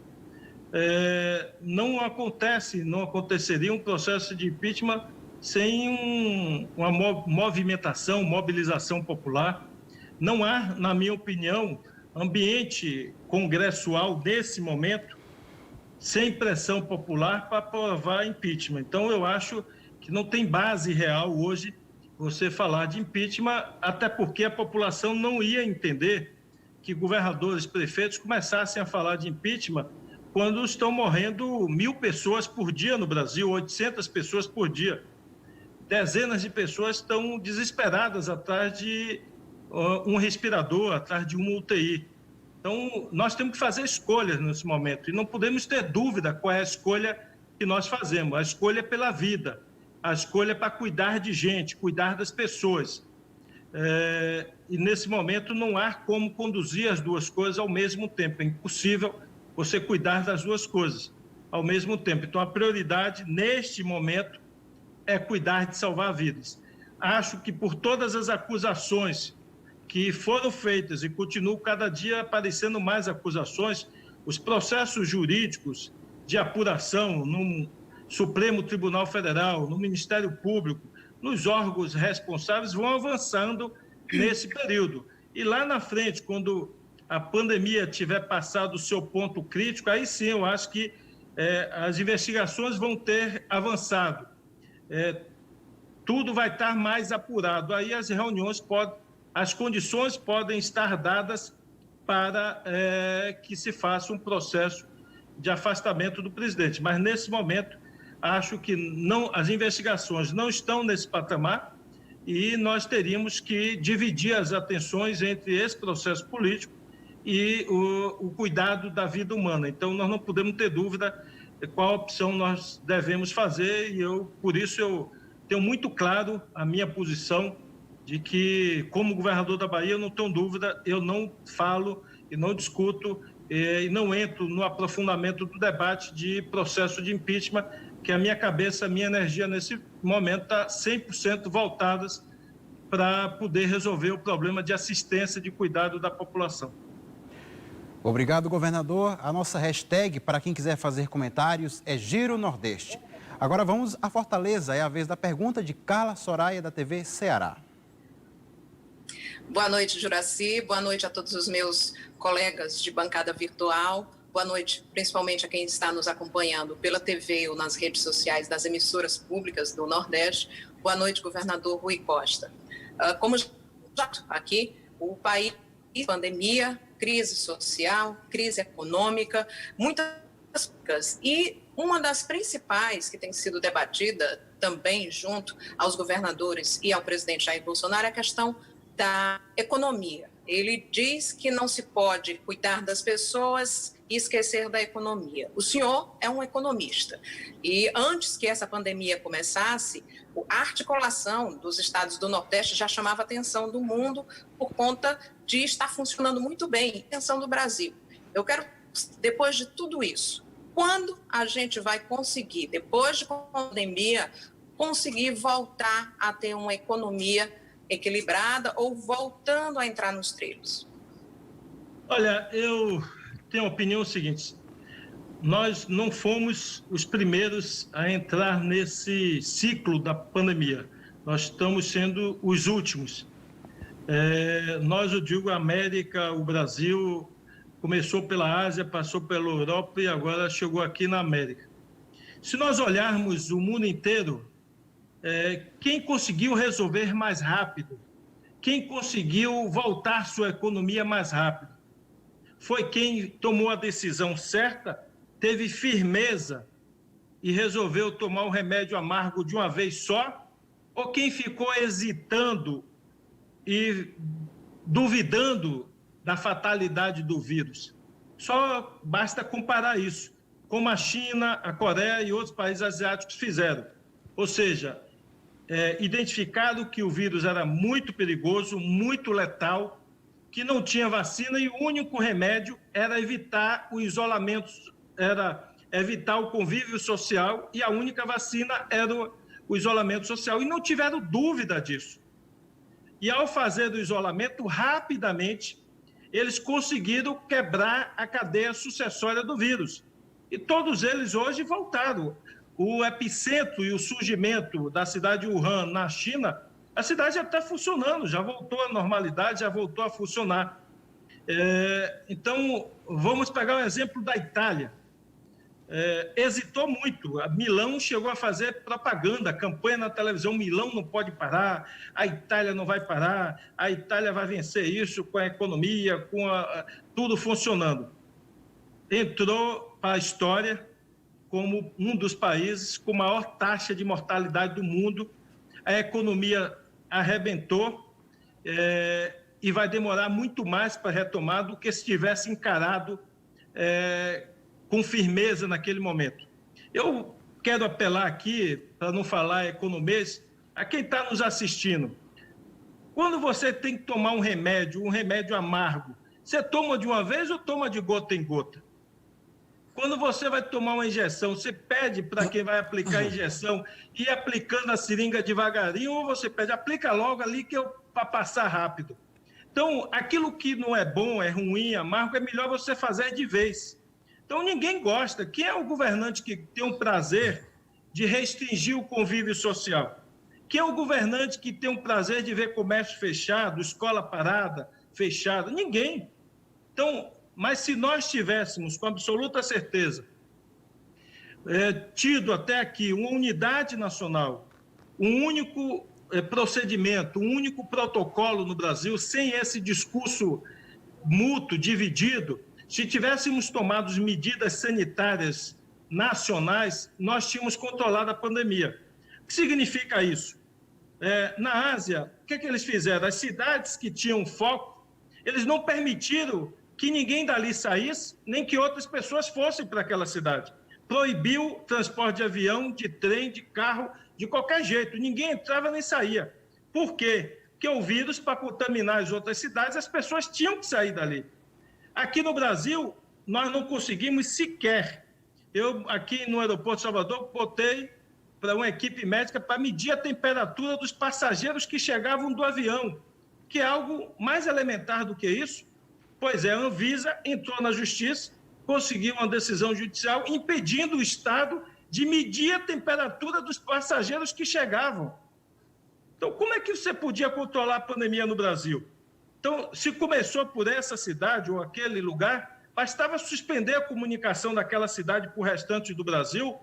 Não aconteceria um processo de impeachment sem uma movimentação, mobilização popular. Não há, na minha opinião, ambiente congressual nesse momento sem pressão popular para aprovar impeachment. Então, eu acho que não tem base real hoje você falar de impeachment, até porque a população não ia entender que governadores, prefeitos começassem a falar de impeachment quando estão morrendo 1.000 pessoas por dia no Brasil, 800 pessoas por dia. Dezenas de pessoas estão desesperadas atrás de um respirador, atrás de uma UTI. Então, nós temos que fazer escolhas nesse momento e não podemos ter dúvida qual é a escolha que nós fazemos. A escolha é pela vida, a escolha é para cuidar de gente, cuidar das pessoas. E nesse momento não há como conduzir as duas coisas ao mesmo tempo. É impossível você cuidar das duas coisas ao mesmo tempo. Então, a prioridade neste momento é cuidar de salvar vidas. Acho que por todas as acusações que foram feitas e continuam cada dia aparecendo mais acusações, os processos jurídicos de apuração no Supremo Tribunal Federal, no Ministério Público, nos órgãos responsáveis vão avançando nesse período. E lá na frente, quando a pandemia tiver passado o seu ponto crítico, aí sim eu acho que as investigações vão ter avançado. Tudo vai estar mais apurado. Aí as reuniões as condições podem estar dadas para que se faça um processo de afastamento do presidente. Mas, nesse momento, acho que as investigações não estão nesse patamar e nós teríamos que dividir as atenções entre esse processo político e o cuidado da vida humana. Então, nós não podemos ter dúvida qual opção nós devemos fazer e por isso eu tenho muito claro a minha posição de que, como governador da Bahia, eu não tenho dúvida, eu não falo e não discuto e não entro no aprofundamento do debate de processo de impeachment, que a minha cabeça, a minha energia nesse momento está 100% voltadas para poder resolver o problema de assistência, de cuidado da população. Obrigado, governador. A nossa hashtag, para quem quiser fazer comentários, é Giro Nordeste. Agora vamos a Fortaleza, é a vez da pergunta de Carla Soraya, da TV Ceará. Boa noite, Juracy. Boa noite a todos os meus colegas de bancada virtual. Boa noite, principalmente a quem está nos acompanhando pela TV ou nas redes sociais das emissoras públicas do Nordeste. Boa noite, governador Rui Costa. Como já aqui, o país, pandemia, crise social, crise econômica, muitas coisas. E uma das principais que tem sido debatida também junto aos governadores e ao presidente Jair Bolsonaro é a questão da economia. Ele diz que não se pode cuidar das pessoas e esquecer da economia. O senhor é um economista e antes que essa pandemia começasse, a articulação dos estados do Nordeste já chamava a atenção do mundo por conta de estar funcionando muito bem, a atenção do Brasil. Eu quero depois de tudo isso, quando a gente vai conseguir, depois da pandemia, conseguir voltar a ter uma economia equilibrada ou voltando a entrar nos trilhos? Olha, eu tenho a opinião seguinte: nós não fomos os primeiros a entrar nesse ciclo da pandemia. Nós estamos sendo os últimos. Nós, eu digo, a América, o Brasil, começou pela Ásia, passou pela Europa e agora chegou aqui na América. Se nós olharmos o mundo inteiro, quem conseguiu resolver mais rápido, quem conseguiu voltar sua economia mais rápido, foi quem tomou a decisão certa, teve firmeza e resolveu tomar o remédio amargo de uma vez só, ou quem ficou hesitando e duvidando da fatalidade do vírus. Só basta comparar isso, como a China, a Coreia e outros países asiáticos fizeram. Ou seja, identificaram que o vírus era muito perigoso, muito letal, que não tinha vacina e o único remédio era evitar o isolamento, era evitar o convívio social, e a única vacina era o isolamento social. E não tiveram dúvida disso. E ao fazer o isolamento, rapidamente, eles conseguiram quebrar a cadeia sucessória do vírus. E todos eles hoje voltaram. O epicentro e o surgimento da cidade de Wuhan, na China, a cidade já está funcionando, já voltou à normalidade, já voltou a funcionar. Então, vamos pegar o exemplo da Itália. Hesitou muito. A Milão chegou a fazer propaganda, campanha na televisão: Milão não pode parar, a Itália não vai parar, a Itália vai vencer isso com a economia, com tudo funcionando. Entrou para a história como um dos países com maior taxa de mortalidade do mundo. A economia arrebentou e vai demorar muito mais para retomar do que se tivesse encarado com firmeza naquele momento. Eu quero apelar aqui, para não falar economês, a quem está nos assistindo. Quando você tem que tomar um remédio amargo, você toma de uma vez ou toma de gota em gota? Quando você vai tomar uma injeção, você pede para quem vai aplicar a injeção ir aplicando a seringa devagarinho, ou você pede, aplica logo ali para passar rápido? Então, aquilo que não é bom, é ruim, amargo, é melhor você fazer de vez. Então, ninguém gosta. Quem é o governante que tem um prazer de restringir o convívio social? Quem é o governante que tem um prazer de ver comércio fechado, escola parada, fechada? Ninguém. Então, mas se nós tivéssemos, com absoluta certeza, tido até aqui uma unidade nacional, um único procedimento, um único protocolo no Brasil, sem esse discurso mútuo, dividido, se tivéssemos tomado medidas sanitárias nacionais, nós tínhamos controlado a pandemia. O que significa isso? Na Ásia, o que eles fizeram? As cidades que tinham foco, eles não permitiram que ninguém dali saísse, nem que outras pessoas fossem para aquela cidade. Proibiu transporte de avião, de trem, de carro, de qualquer jeito. Ninguém entrava nem saía. Por quê? Porque o vírus, para contaminar as outras cidades, as pessoas tinham que sair dali. Aqui no Brasil, nós não conseguimos sequer. Eu, aqui no aeroporto de Salvador, botei para uma equipe médica para medir a temperatura dos passageiros que chegavam do avião, que é algo mais elementar do que isso. Pois é, a Anvisa entrou na justiça, conseguiu uma decisão judicial impedindo o Estado de medir a temperatura dos passageiros que chegavam. Então, como é que você podia controlar a pandemia no Brasil? Então, se começou por essa cidade ou aquele lugar, bastava suspender a comunicação daquela cidade para o restante do Brasil,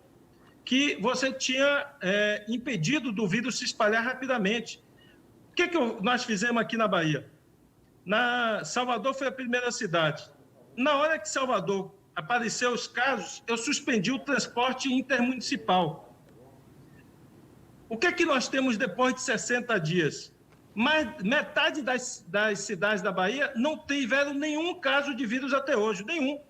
que você tinha impedido do vírus se espalhar rapidamente. O que nós fizemos aqui na Bahia? Salvador foi a primeira cidade. Na hora que Salvador apareceu os casos, eu suspendi o transporte intermunicipal. O que nós temos depois de 60 dias? Metade das cidades da Bahia não tiveram nenhum caso de vírus até hoje, nenhum.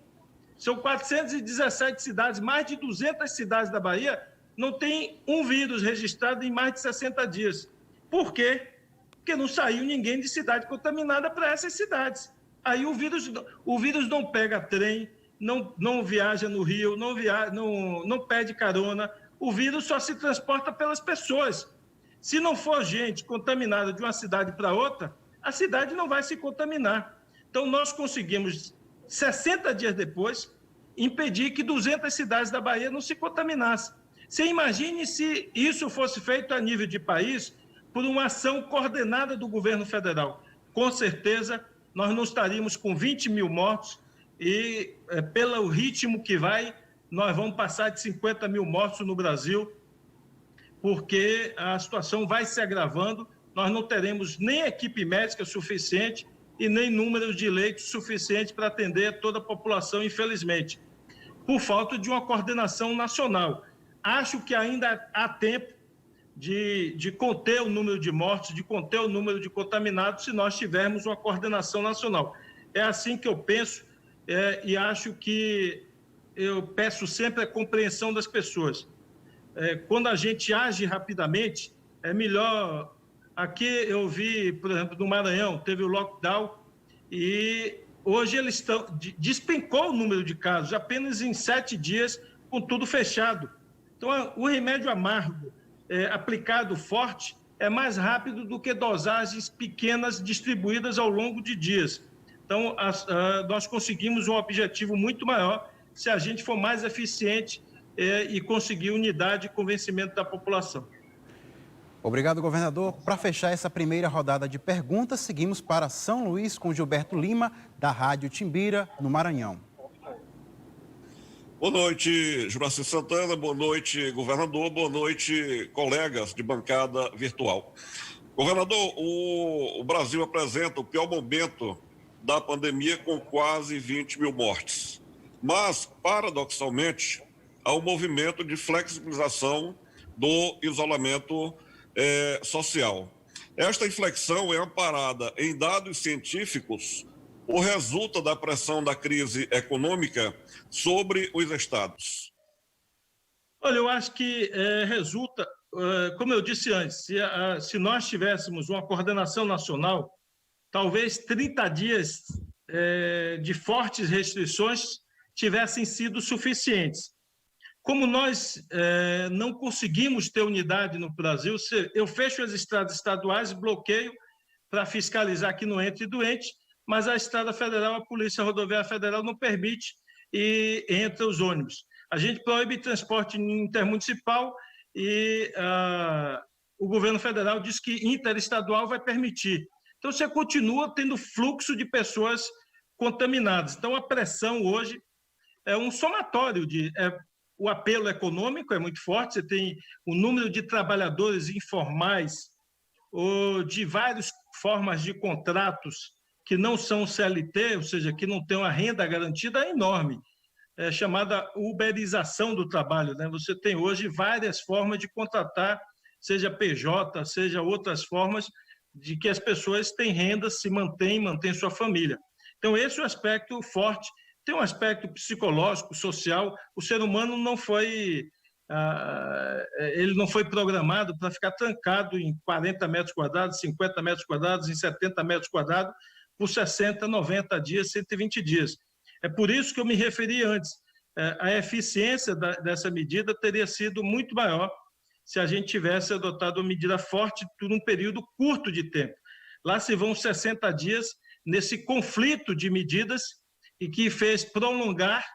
São 417 cidades, mais de 200 cidades da Bahia não tem um vírus registrado em mais de 60 dias. Por quê? Porque não saiu ninguém de cidade contaminada para essas cidades. Aí o vírus não pega trem, não viaja no Rio, não pede carona. O vírus só se transporta pelas pessoas. Se não for gente contaminada de uma cidade para outra, a cidade não vai se contaminar. Então, nós conseguimos, 60 dias depois, impedir que 200 cidades da Bahia não se contaminassem. Você imagine se isso fosse feito a nível de país por uma ação coordenada do governo federal. Com certeza, nós não estaríamos com 20 mil mortos e, pelo ritmo que vai, nós vamos passar de 50 mil mortos no Brasil, porque a situação vai se agravando, nós não teremos nem equipe médica suficiente e nem número de leitos suficiente para atender toda a população, infelizmente, por falta de uma coordenação nacional. Acho que ainda há tempo de conter o número de mortes, de conter o número de contaminados, se nós tivermos uma coordenação nacional. É assim que eu penso e acho que eu peço sempre a compreensão das pessoas. Quando a gente age rapidamente, é melhor. Aqui eu vi, por exemplo, no Maranhão, teve o lockdown e hoje despencou o número de casos, apenas em 7 dias, com tudo fechado. Então, o remédio amargo aplicado forte é mais rápido do que dosagens pequenas distribuídas ao longo de dias. Então, nós conseguimos um objetivo muito maior se a gente for mais eficiente e conseguir unidade e convencimento da população. Obrigado, governador. Para fechar essa primeira rodada de perguntas, seguimos para São Luís com Gilberto Lima, da Rádio Timbira, no Maranhão. Boa noite, Juraci Santana. Boa noite, governador. Boa noite, colegas de bancada virtual. Governador, o Brasil apresenta o pior momento da pandemia com quase 20 mil mortes. Mas, paradoxalmente, há um movimento de flexibilização do isolamento social. Esta inflexão é amparada em dados científicos ou resulta da pressão da crise econômica sobre os estados? Olha, eu acho que resulta, como eu disse antes, se nós tivéssemos uma coordenação nacional, talvez 30 dias de fortes restrições tivessem sido suficientes. Como nós não conseguimos ter unidade no Brasil, eu fecho as estradas estaduais, bloqueio para fiscalizar que não entre doente, mas a estrada federal, a Polícia Rodoviária Federal não permite e entra os ônibus. A gente proíbe transporte intermunicipal e o governo federal diz que interestadual vai permitir. Então, você continua tendo fluxo de pessoas contaminadas. Então, a pressão hoje é um somatório o apelo econômico é muito forte, você tem o número de trabalhadores informais ou de várias formas de contratos que não são CLT, ou seja, que não têm uma renda garantida, é enorme. É chamada uberização do trabalho, né? Você tem hoje várias formas de contratar, seja PJ, seja outras formas de que as pessoas têm renda, se mantêm sua família. Então, esse é o aspecto forte. Tem um aspecto psicológico, social. O ser humano não foi programado para ficar trancado em 40 metros quadrados, 50 metros quadrados, em 70 metros quadrados, por 60, 90 dias, 120 dias. É por isso que eu me referi antes. A eficiência dessa medida teria sido muito maior se a gente tivesse adotado uma medida forte por um período curto de tempo. Lá se vão 60 dias nesse conflito de medidas e que fez prolongar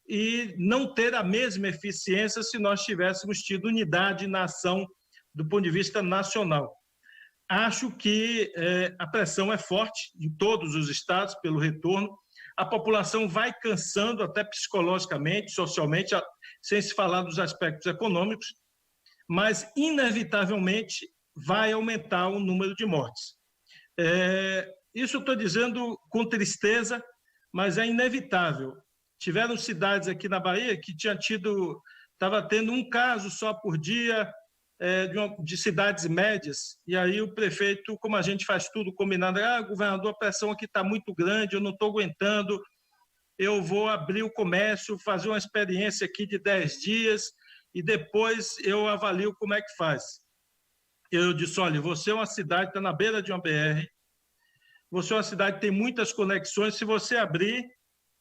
e não ter a mesma eficiência se nós tivéssemos tido unidade na ação do ponto de vista nacional. Acho que a pressão é forte em todos os estados pelo retorno. A população vai cansando até psicologicamente, socialmente, sem se falar dos aspectos econômicos, mas inevitavelmente vai aumentar o número de mortes. Isso eu estou dizendo com tristeza, mas é inevitável. Tiveram cidades aqui na Bahia que estava tendo um caso só por dia de cidades médias, e aí o prefeito, como a gente faz tudo combinado, governador, a pressão aqui está muito grande, eu não estou aguentando, eu vou abrir o comércio, fazer uma experiência aqui de 10 dias, e depois eu avalio como é que faz. Eu disse, olha, você é uma cidade, está na beira de uma BR, você é uma cidade que tem muitas conexões, se você abrir,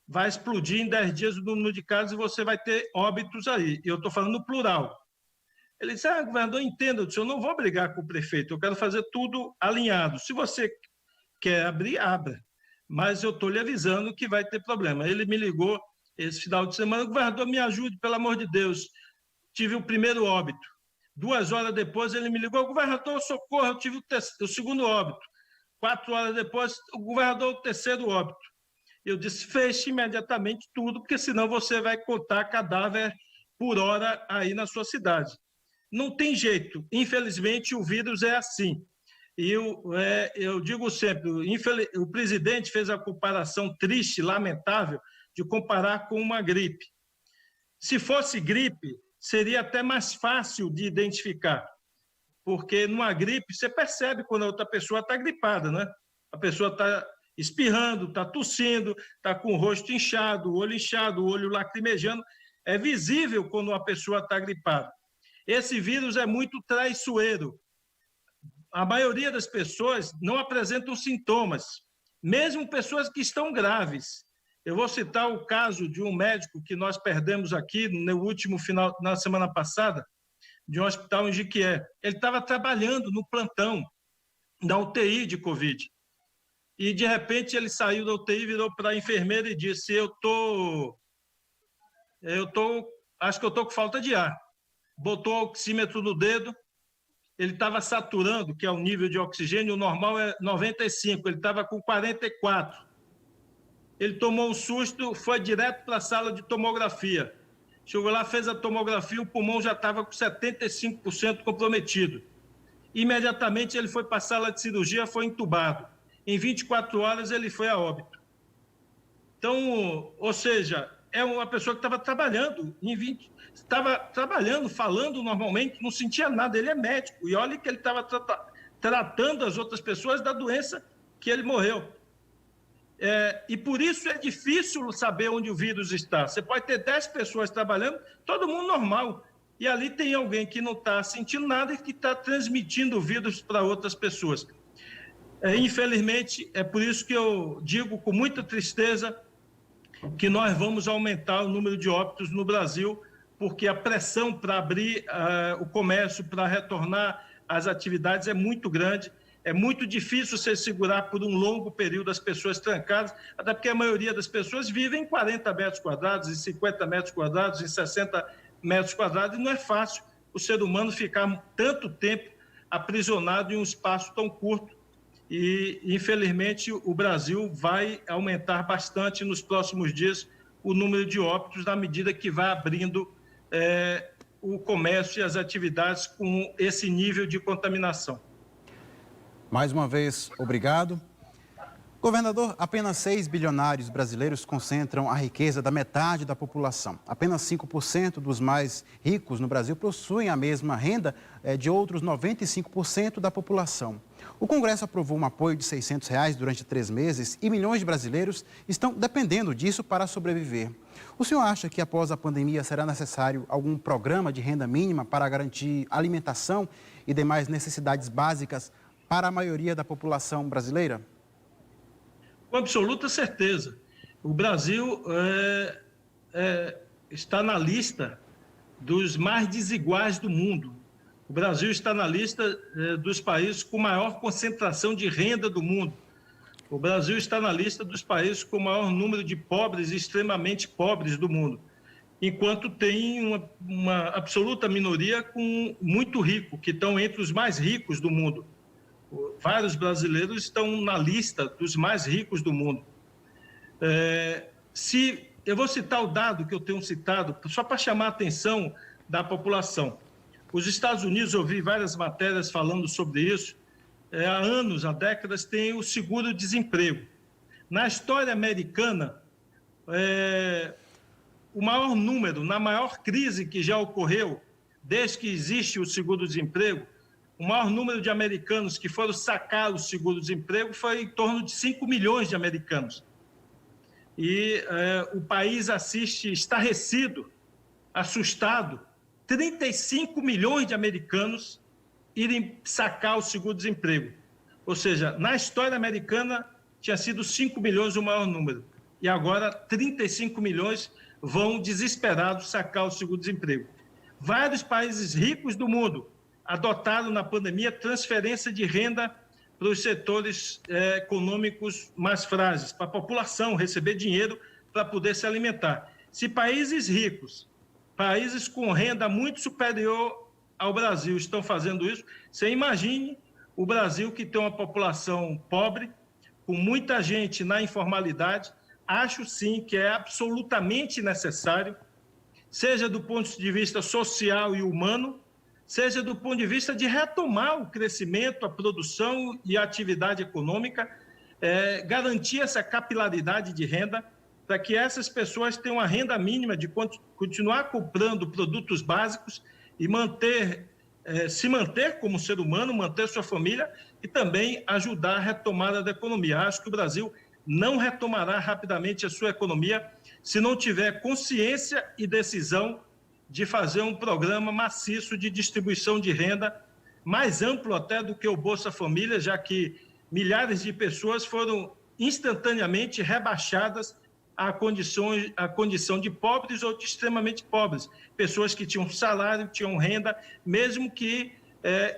vai explodir em 10 dias o número de casos e você vai ter óbitos aí. Eu estou falando no plural. Ele disse, governador, entenda, eu não vou brigar com o prefeito, eu quero fazer tudo alinhado. Se você quer abrir, abra. Mas eu estou lhe avisando que vai ter problema. Ele me ligou esse final de semana, governador, me ajude, pelo amor de Deus. Tive o primeiro óbito. 2 horas depois ele me ligou, governador, socorro, eu tive o segundo óbito. 4 horas depois, o governador, o terceiro óbito. Eu disse, feche imediatamente tudo, porque senão você vai contar cadáver por hora aí na sua cidade. Não tem jeito, infelizmente o vírus é assim. E eu digo sempre, o presidente fez a comparação triste, lamentável, de comparar com uma gripe. Se fosse gripe, seria até mais fácil de identificar, porque numa gripe você percebe quando a outra pessoa está gripada, né? A pessoa está espirrando, está tossindo, está com o rosto inchado, o olho lacrimejando. É visível quando uma pessoa está gripada. Esse vírus é muito traiçoeiro. A maioria das pessoas não apresentam sintomas, mesmo pessoas que estão graves. Eu vou citar o caso de um médico que nós perdemos aqui no último final, na semana passada, de um hospital em Jequié. Ele estava trabalhando no plantão da UTI de Covid. E, de repente, ele saiu da UTI, virou para a enfermeira e disse, acho que eu estou com falta de ar. Botou o oxímetro no dedo, ele estava saturando, que é o nível de oxigênio, o normal é 95, ele estava com 44. Ele tomou um susto, foi direto para a sala de tomografia. Chegou lá, fez a tomografia, o pulmão já estava com 75% comprometido. Imediatamente ele foi para a sala de cirurgia, foi entubado. Em 24 horas ele foi a óbito. Então, ou seja, é uma pessoa que estava trabalhando, falando normalmente, não sentia nada, ele é médico. E olha que ele estava tratando as outras pessoas da doença que ele morreu. E por isso é difícil saber onde o vírus está. Você pode ter 10 pessoas trabalhando, todo mundo normal, e ali tem alguém que não está sentindo nada e que está transmitindo o vírus para outras pessoas. Infelizmente, é por isso que eu digo com muita tristeza que nós vamos aumentar o número de óbitos no Brasil, porque a pressão para abrir o comércio, para retornar às atividades é muito grande. É muito difícil você segurar por um longo período as pessoas trancadas, até porque a maioria das pessoas vive em 40 metros quadrados, em 50 metros quadrados, em 60 metros quadrados, e não é fácil o ser humano ficar tanto tempo aprisionado em um espaço tão curto. E, infelizmente, o Brasil vai aumentar bastante nos próximos dias o número de óbitos, na medida que vai abrindo o comércio e as atividades com esse nível de contaminação. Mais uma vez, obrigado. Governador, apenas 6 bilionários brasileiros concentram a riqueza da metade da população. Apenas 5% dos mais ricos no Brasil possuem a mesma renda de outros 95% da população. O Congresso aprovou um apoio de R$ 600 durante 3 meses e milhões de brasileiros estão dependendo disso para sobreviver. O senhor acha que após a pandemia será necessário algum programa de renda mínima para garantir alimentação e demais necessidades básicas para a maioria da população brasileira? Com absoluta certeza. O Brasil está na lista dos mais desiguais do mundo. O Brasil está na lista dos países com maior concentração de renda do mundo. O Brasil está na lista dos países com maior número de pobres e extremamente pobres do mundo, enquanto tem uma absoluta minoria com muito rico, que estão entre os mais ricos do mundo. Vários brasileiros estão na lista dos mais ricos do mundo. Eu vou citar o dado que eu tenho citado, só para chamar a atenção da população. Os Estados Unidos, eu vi várias matérias falando sobre isso, há anos, há décadas, tem o seguro-desemprego. Na história americana, o maior número, na maior crise que já ocorreu, desde que existe o seguro-desemprego, o maior número de americanos que foram sacar o seguro-desemprego foi em torno de 5 milhões de americanos. E o país assiste estarrecido, assustado, 35 milhões de americanos irem sacar o seguro-desemprego. Ou seja, na história americana tinha sido 5 milhões o maior número. e agora 35 milhões vão desesperados sacar o seguro-desemprego. Vários países ricos do mundo adotaram na pandemia transferência de renda para os setores econômicos mais frágeis, para a população receber dinheiro para poder se alimentar. Se países ricos, países com renda muito superior ao Brasil estão fazendo isso, você imagine o Brasil, que tem uma população pobre, com muita gente na informalidade. Acho sim que é absolutamente necessário, seja do ponto de vista social e humano, seja do ponto de vista de retomar o crescimento, a produção e a atividade econômica, garantir essa capilaridade de renda, para que essas pessoas tenham uma renda mínima de continuar comprando produtos básicos e se manter como ser humano, manter sua família e também ajudar a retomada da economia. Acho que o Brasil não retomará rapidamente a sua economia se não tiver consciência e decisão de fazer um programa maciço de distribuição de renda, mais amplo até do que o Bolsa Família, já que milhares de pessoas foram instantaneamente rebaixadas à condição de pobres ou de extremamente pobres. Pessoas que tinham salário, tinham renda, mesmo que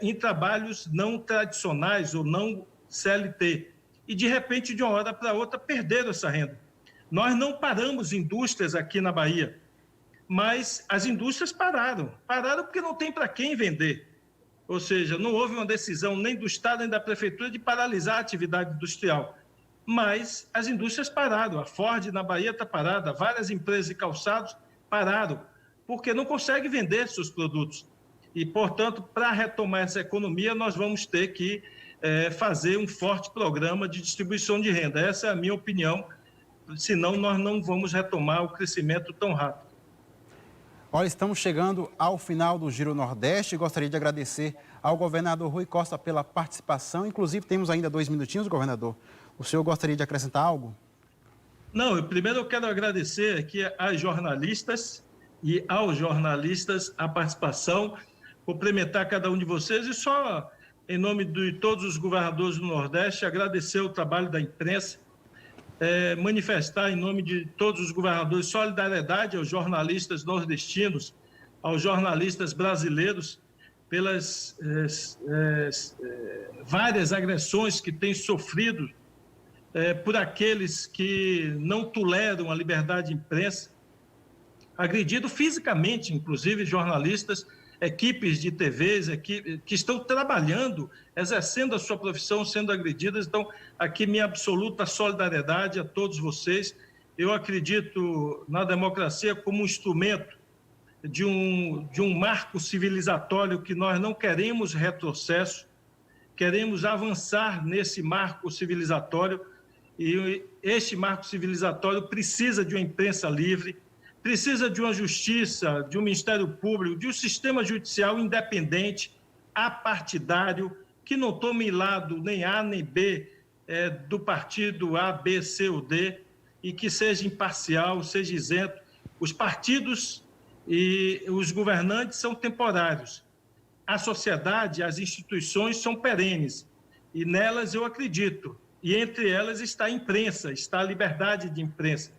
em trabalhos não tradicionais ou não CLT. E, de repente, de uma hora para outra, perderam essa renda. Nós não paramos indústrias aqui na Bahia, mas as indústrias pararam porque não tem para quem vender. Ou seja, não houve uma decisão nem do Estado nem da Prefeitura de paralisar a atividade industrial. Mas as indústrias pararam. A Ford na Bahia está parada, várias empresas de calçados pararam, porque não conseguem vender seus produtos. E, portanto, para retomar essa economia, nós vamos ter que fazer um forte programa de distribuição de renda. Essa é a minha opinião, senão nós não vamos retomar o crescimento tão rápido. Olha, estamos chegando ao final do Giro Nordeste. Gostaria de agradecer ao governador Rui Costa pela participação. Inclusive, temos ainda 2 minutinhos, governador. O senhor gostaria de acrescentar algo? Não, primeiro eu quero agradecer aqui às jornalistas e aos jornalistas a participação, cumprimentar cada um de vocês e só, em nome de todos os governadores do Nordeste, agradecer o trabalho da imprensa, manifestar em nome de todos os governadores solidariedade aos jornalistas nordestinos, aos jornalistas brasileiros, pelas várias agressões que têm sofrido por aqueles que não toleram a liberdade de imprensa, agredido fisicamente, inclusive jornalistas, equipes de TVs, que estão trabalhando, exercendo a sua profissão, sendo agredidas. Então, aqui minha absoluta solidariedade a todos vocês. Eu acredito na democracia como um instrumento de um marco civilizatório que nós não queremos retrocesso, queremos avançar nesse marco civilizatório, e este marco civilizatório precisa de uma imprensa livre, precisa de uma justiça, de um Ministério Público, de um sistema judicial independente, apartidário, que não tome lado nem A nem B do partido A, B, C ou D, e que seja imparcial, seja isento. Os partidos e os governantes são temporários. A sociedade, as instituições são perenes, e nelas eu acredito. E entre elas está a imprensa, está a liberdade de imprensa.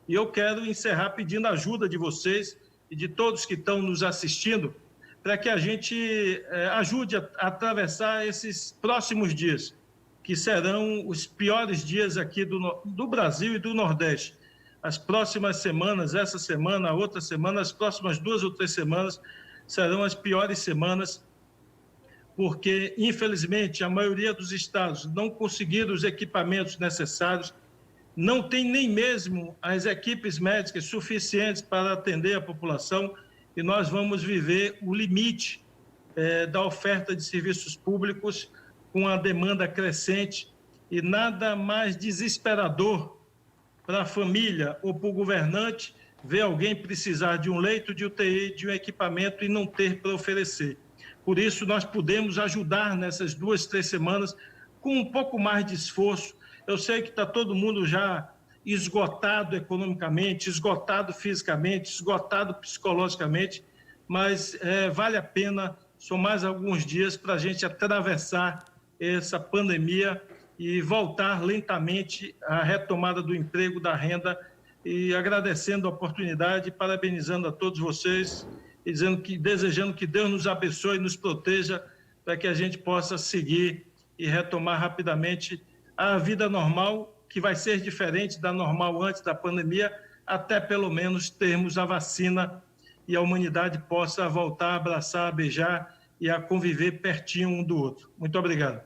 E eu quero encerrar pedindo a ajuda de vocês e de todos que estão nos assistindo para que a gente ajude a atravessar esses próximos dias, que serão os piores dias aqui do Brasil e do Nordeste. As próximas semanas, essa semana, a outra semana, as próximas 2 ou 3 semanas serão as piores semanas, porque, infelizmente, a maioria dos estados não conseguiram os equipamentos necessários, não tem nem mesmo as equipes médicas suficientes para atender a população, e nós vamos viver o limite da oferta de serviços públicos com a demanda crescente, e nada mais desesperador para a família ou para o governante ver alguém precisar de um leito de UTI, de um equipamento e não ter para oferecer. Por isso, nós podemos ajudar nessas 2, 3 semanas com um pouco mais de esforço. Eu sei que está todo mundo já esgotado economicamente, esgotado fisicamente, esgotado psicologicamente, mas vale a pena, são mais alguns dias para a gente atravessar essa pandemia e voltar lentamente à retomada do emprego, da renda, e agradecendo a oportunidade, parabenizando a todos vocês e desejando que Deus nos abençoe e nos proteja para que a gente possa seguir e retomar rapidamente a vida normal, que vai ser diferente da normal antes da pandemia, até pelo menos termos a vacina e a humanidade possa voltar a abraçar, a beijar e a conviver pertinho um do outro. Muito obrigado.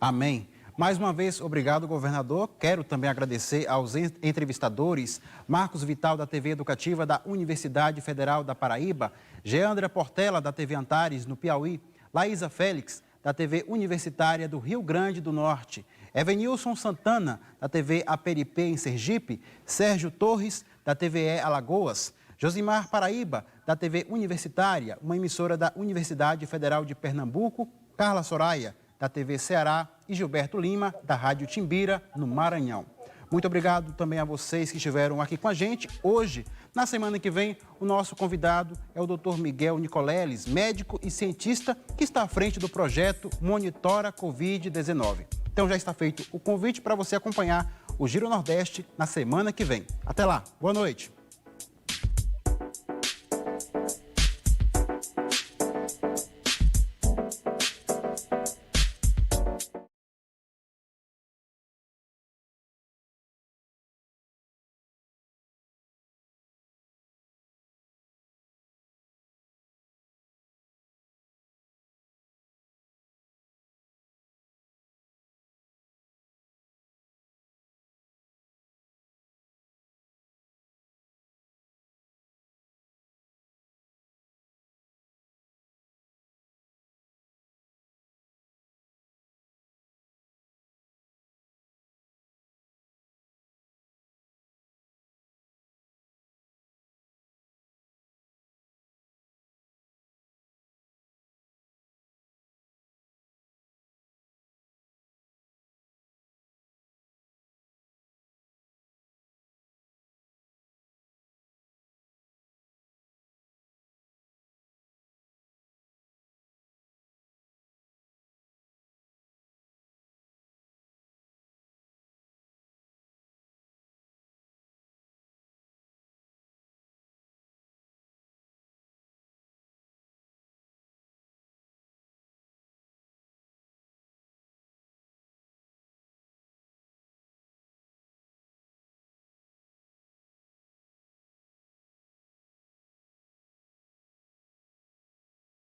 Amém. Mais uma vez, obrigado, governador. Quero também agradecer aos entrevistadores, Marcos Vital, da TV Educativa da Universidade Federal da Paraíba, Geandra Portela, da TV Antares, no Piauí, Laísa Félix, da TV Universitária do Rio Grande do Norte, Evenilson Santana, da TV Aperipê, em Sergipe, Sérgio Torres, da TVE Alagoas, Josimar Paraíba, da TV Universitária, uma emissora da Universidade Federal de Pernambuco, Carla Soraya, da TV Ceará, e Gilberto Lima, da Rádio Timbira, no Maranhão. Muito obrigado também a vocês que estiveram aqui com a gente. Hoje, na semana que vem, o nosso convidado é o Dr. Miguel Nicoleles, médico e cientista que está à frente do projeto Monitora Covid-19. Então já está feito o convite para você acompanhar o Giro Nordeste na semana que vem. Até lá, boa noite.